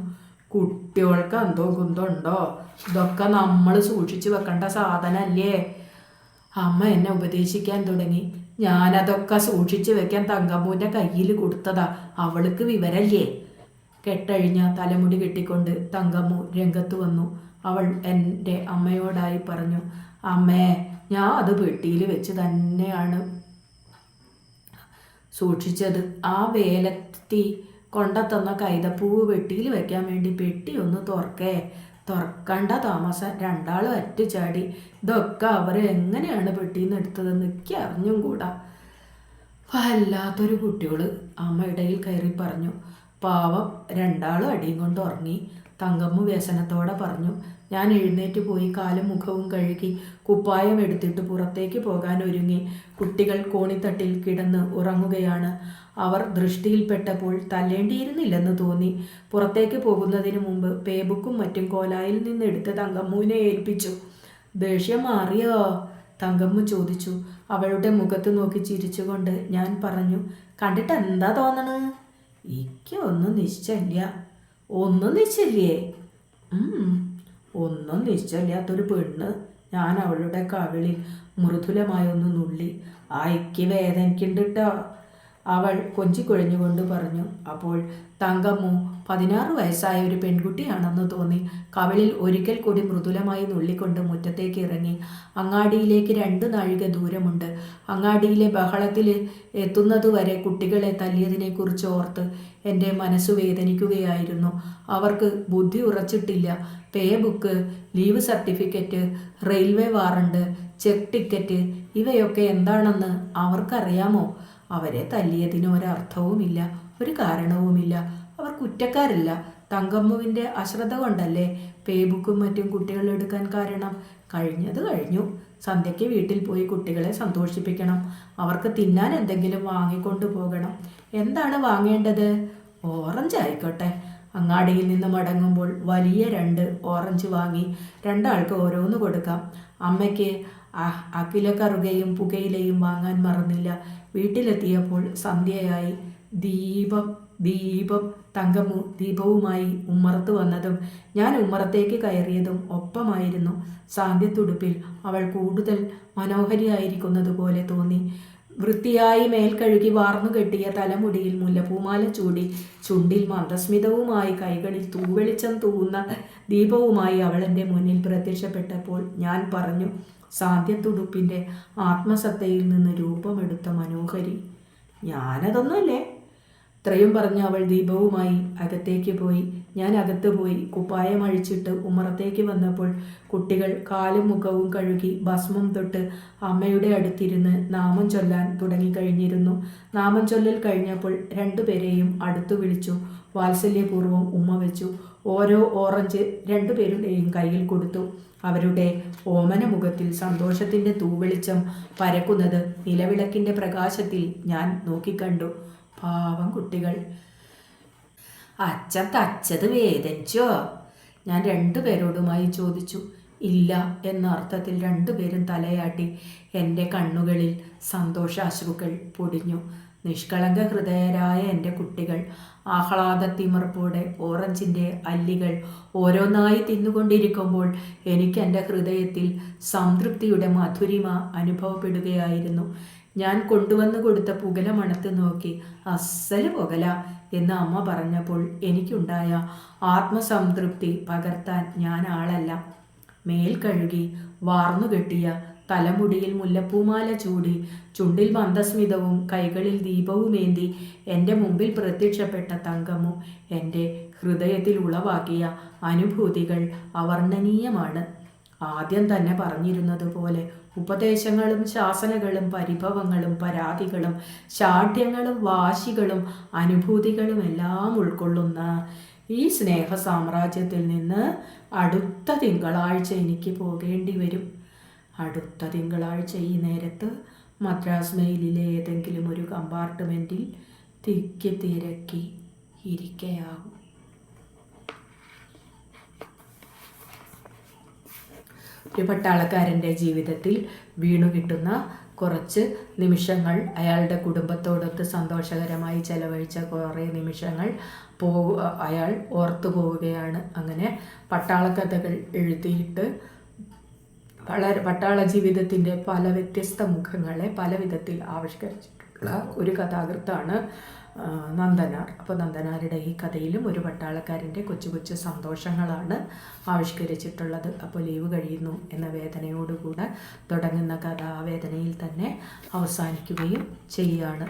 കുട്ടികൾക്ക് എന്തോ കുന്തമുണ്ടോ? ഇതൊക്കെ നമ്മൾ സൂക്ഷിച്ചു വെക്കേണ്ട സാധനമല്ലേ? അമ്മ എന്നെ ഉപദേശിക്കാൻ തുടങ്ങി. ഞാനതൊക്കെ സൂക്ഷിച്ചു വെക്കാൻ തങ്കമ്മൂൻ്റെ കയ്യിൽ കൊടുത്തതാ. അവൾക്ക് വിവരല്ലേ? കെട്ടഴിഞ്ഞ തലമുടി കെട്ടിക്കൊണ്ട് തങ്കമ്മു രംഗത്ത് വന്നു. അവൾ എൻ്റെ അമ്മയോടായി പറഞ്ഞു, അമ്മേ, ഞാൻ അത് പെട്ടിയിൽ വെച്ച് തന്നെയാണ് സൂക്ഷിച്ചത്. ആ വേലത്തി കൊണ്ടത്തന്ന കൈതപ്പൂവ് പെട്ടിയിൽ വെക്കാൻ വേണ്ടി പെട്ടി ഒന്ന് തുറക്കണ്ട താമസം രണ്ടാളും അറ്റുചാടി. ഇതൊക്കെ അവർ എങ്ങനെയാണ് പെട്ടിയിൽ നിന്ന് എടുത്തതെന്ന് എനിക്ക് അറിഞ്ഞും കൂടാ. വല്ലാത്തൊരു കുട്ടികൾ, അമ്മ ഇടയിൽ കയറി പറഞ്ഞു. പാവം രണ്ടാളും അടിയും കൊണ്ട് ഉറങ്ങി. തങ്കമ്മ വ്യസനത്തോടെ പറഞ്ഞു. ഞാൻ എഴുന്നേറ്റ് പോയി കാലും മുഖവും കഴുകി കുപ്പായം എടുത്തിട്ട് പുറത്തേക്ക് പോകാൻ ഒരുങ്ങി. കുട്ടികൾ കോണിത്തട്ടിൽ കിടന്ന് ഉറങ്ങുകയാണ്. അവർ ദൃഷ്ടിയിൽപ്പെട്ടപ്പോൾ തല്ലേണ്ടിയിരുന്നില്ലെന്ന് തോന്നി. പുറത്തേക്ക് പോകുന്നതിന് മുമ്പ് പേബുക്കും മറ്റും കോലായിൽ നിന്നെടുത്ത് തങ്കമ്മുവിനെ ഏൽപ്പിച്ചു. ദേഷ്യം മാറിയോ? തങ്കമ്മു ചോദിച്ചു. അവളുടെ മുഖത്ത് നോക്കി ചിരിച്ചുകൊണ്ട് ഞാൻ പറഞ്ഞു, കണ്ടിട്ട് എന്താ തോന്നണത്? ഒന്നും നിശ്ചയില്ല. ഒന്നും നിശ്ചയില്ലേ? ഒന്നും നിശ്ചയില്ലാത്തൊരു പെണ്ണ്. ഞാൻ അവളുടെ കവിളിൽ മൃദുലമായൊന്ന് നുള്ളി. എനിക്ക് വേദനിക്കുന്നുണ്ട് കേട്ടോ, അവൾ കൊഞ്ചിക്കുഴഞ്ഞുകൊണ്ട് പറഞ്ഞു. അപ്പോൾ തങ്കമ്മു 16 വയസ്സായ ഒരു പെൺകുട്ടിയാണെന്ന് തോന്നി. കവിളിൽ ഒരിക്കൽ കൂടി മൃദുലമായി നുള്ളിക്കൊണ്ട് മുറ്റത്തേക്ക് ഇറങ്ങി. അങ്ങാടിയിലേക്ക് 2 നാഴിക ദൂരമുണ്ട്. അങ്ങാടിയിലെ ബഹളത്തിൽ എത്തുന്നതുവരെ കുട്ടികളെ തല്ലിയതിനെക്കുറിച്ച് ഓർത്ത് എൻ്റെ മനസ്സു വേദനിക്കുകയായിരുന്നു. അവർക്ക് ബുദ്ധി ഉറച്ചിട്ടില്ല. Pay book, leave certificate, railway warrant, check ticket ഇവയൊക്കെ എന്താണെന്ന് അവർക്കറിയാമോ? അവരെ തല്ലിയതിന് ഒരർത്ഥവുമില്ല, ഒരു കാരണവുമില്ല. അവർ കുറ്റക്കാരല്ല. തങ്കമ്മുവിൻ്റെ അശ്രദ്ധ കൊണ്ടല്ലേ പേ ബുക്കും മറ്റും കുട്ടികൾ എടുക്കാൻ കാരണം. കഴിഞ്ഞത് കഴിഞ്ഞു. സന്ധ്യയ്ക്ക് വീട്ടിൽ പോയി കുട്ടികളെ സന്തോഷിപ്പിക്കണം. അവർക്ക് തിന്നാൻ എന്തെങ്കിലും വാങ്ങിക്കൊണ്ടു പോകണം. എന്താണ് വാങ്ങേണ്ടത്? ഓറഞ്ച് ആയിക്കോട്ടെ. അങ്ങാടിയിൽ നിന്ന് മടങ്ങുമ്പോൾ വലിയ 2 ഓറഞ്ച് വാങ്ങി. 2 ആൾക്ക് ഓരോന്ന് കൊടുക്കാം. അമ്മയ്ക്ക് അക്കിലക്കറുകയും പുകയിലയും വാങ്ങാൻ മറന്നില്ല. വീട്ടിലെത്തിയപ്പോൾ സന്ധ്യയായി. ദീപം തങ്കമ്മു ദീപവുമായി ഉമ്മറത്ത് വന്നതും ഞാൻ ഉമ്മറത്തേക്ക് കയറിയതും ഒപ്പമായിരുന്നു. സാന്ധ്യത്തുടുപ്പിൽ അവൾ കൂടുതൽ മനോഹരിയായിരിക്കുന്നത് പോലെ തോന്നി. വൃത്തിയായി മേൽക്കഴുകി വാർന്നു കെട്ടിയ തലമുടിയിൽ മുല്ലപ്പൂമാല ചൂടി ചുണ്ടിൽ മന്ദസ്മിതവുമായി കൈകളിൽ തൂവെളിച്ചം തൂവുന്ന ദീപവുമായി അവൾ എൻ്റെ മുന്നിൽ പ്രത്യക്ഷപ്പെട്ടപ്പോൾ ഞാൻ പറഞ്ഞു, സാന്ധ്യത്തുടുപ്പിൻ്റെ ആത്മസത്തയിൽ നിന്ന് രൂപമെടുത്ത മനോഹരി. ഞാനതൊന്നുമല്ലേ? ഇത്രയും പറഞ്ഞ് അവൾ ദീപവുമായി അകത്തേക്ക് പോയി. ഞാൻ അകത്ത് പോയി കുപ്പായം അഴിച്ചിട്ട് ഉമ്മറത്തേക്ക് വന്നപ്പോൾ കുട്ടികൾ കാലും മുഖവും കഴുകി ഭസ്മം തൊട്ട് അമ്മയുടെ അടുത്തിരുന്ന് നാമം ചൊല്ലാൻ തുടങ്ങിക്കഴിഞ്ഞിരുന്നു. നാമം ചൊല്ലൽ കഴിഞ്ഞപ്പോൾ 2 പേരെയും അടുത്തു വിളിച്ചു. വാത്സല്യപൂർവ്വം ഉമ്മ വെച്ചു. ഓരോ ഓറഞ്ച് 2 പേരുടെയും കയ്യിൽ കൊടുത്തു. അവരുടെ ഓമന മുഖത്തിൽ സന്തോഷത്തിൻ്റെ തൂവെളിച്ചം പരക്കുന്നത് നിലവിളക്കിൻ്റെ പ്രകാശത്തിൽ ഞാൻ നോക്കിക്കണ്ടു. പാവം കുട്ടികൾ. അച്ഛൻ തച്ചത് വേദനിച്ചോ? ഞാൻ 2 പേരോടുമായി ചോദിച്ചു. ഇല്ല എന്ന അർത്ഥത്തിൽ 2 പേരും തലയാട്ടി. എൻ്റെ കണ്ണുകളിൽ സന്തോഷാശ്രുക്കൾ പൊടിഞ്ഞു. നിഷ്കളങ്ക ഹൃദയരായ എൻ്റെ കുട്ടികൾ ആഹ്ലാദത്തിമർപ്പോടെ ഓറഞ്ചിൻ്റെ അല്ലികൾ ഓരോന്നായി തിന്നുകൊണ്ടിരിക്കുമ്പോൾ എനിക്ക് എൻ്റെ ഹൃദയത്തിൽ സംതൃപ്തിയുടെ മധുരിമ അനുഭവപ്പെടുകയായിരുന്നു. ഞാൻ കൊണ്ടുവന്ന് കൊടുത്ത പുകല മണത്ത് നോക്കി. അസ്സല് പുകല എന്ന് അമ്മ പറഞ്ഞപ്പോൾ എനിക്കുണ്ടായ ആത്മസംതൃപ്തി പകർത്താൻ ഞാൻ ആളല്ല. മേൽ കഴുകി വാർന്നു കെട്ടിയ തലമുടിയിൽ മുല്ലപ്പൂമാല ചൂടി ചുണ്ടിൽ മന്ദസ്മിതവും കൈകളിൽ ദീപവുമേന്തി എൻ്റെ മുമ്പിൽ പ്രത്യക്ഷപ്പെട്ട തങ്കമ്മു എൻ്റെ ഹൃദയത്തിൽ ഉളവാക്കിയ അനുഭൂതികൾ അവർണ്ണനീയമാണ്. ആദ്യം തന്നെ പറഞ്ഞിരുന്നതുപോലെ ഉപദേശങ്ങളും ശാസനകളും പരിഭവങ്ങളും പരാതികളും ശാഠ്യങ്ങളും വാശികളും അനുഭൂതികളും എല്ലാം ഉൾക്കൊള്ളുന്ന ഈ സ്നേഹ സാമ്രാജ്യത്തിൽ നിന്ന് അടുത്ത തിങ്കളാഴ്ച എനിക്ക് പോകേണ്ടി വരും. അടുത്ത തിങ്കളാഴ്ച ഈ നേരത്ത് മദ്രാസ് മെയിലിലെ ഏതെങ്കിലും ഒരു കമ്പാർട്ട്മെൻറ്റിൽ തിക്കി തിരക്കി ഇരിക്കയാകും. ഒരു പട്ടാളക്കാരൻ്റെ ജീവിതത്തിൽ വീണു കിട്ടുന്ന കുറച്ച് നിമിഷങ്ങൾ, അയാളുടെ കുടുംബത്തോടൊത്ത് സന്തോഷകരമായി ചെലവഴിച്ച കുറേ നിമിഷങ്ങൾ അയാൾ ഓർത്തു പോവുകയാണ്. അങ്ങനെ പട്ടാളക്കഥകൾ എഴുതിയിട്ട് പട്ടാള ജീവിതത്തിൻ്റെ പല വ്യത്യസ്ത മുഖങ്ങളെ പല വിധത്തിൽ ആവിഷ്കരിച്ചിട്ടുള്ള ഒരു കഥാകൃത്താണ് നന്ദനാർ. അപ്പോൾ നന്ദനാരുടെ ഈ കഥയിലും ഒരു പട്ടാളക്കാരൻ്റെ കൊച്ചു കൊച്ചു സന്തോഷങ്ങളാണ് ആവിഷ്കരിച്ചിട്ടുള്ളത്. അപ്പോൾ ലീവ് കഴിയുന്നു എന്ന വേദനയോടുകൂടെ തുടങ്ങുന്ന കഥ ആ വേദനയിൽ തന്നെ അവസാനിക്കുകയും ചെയ്യുകയാണ്.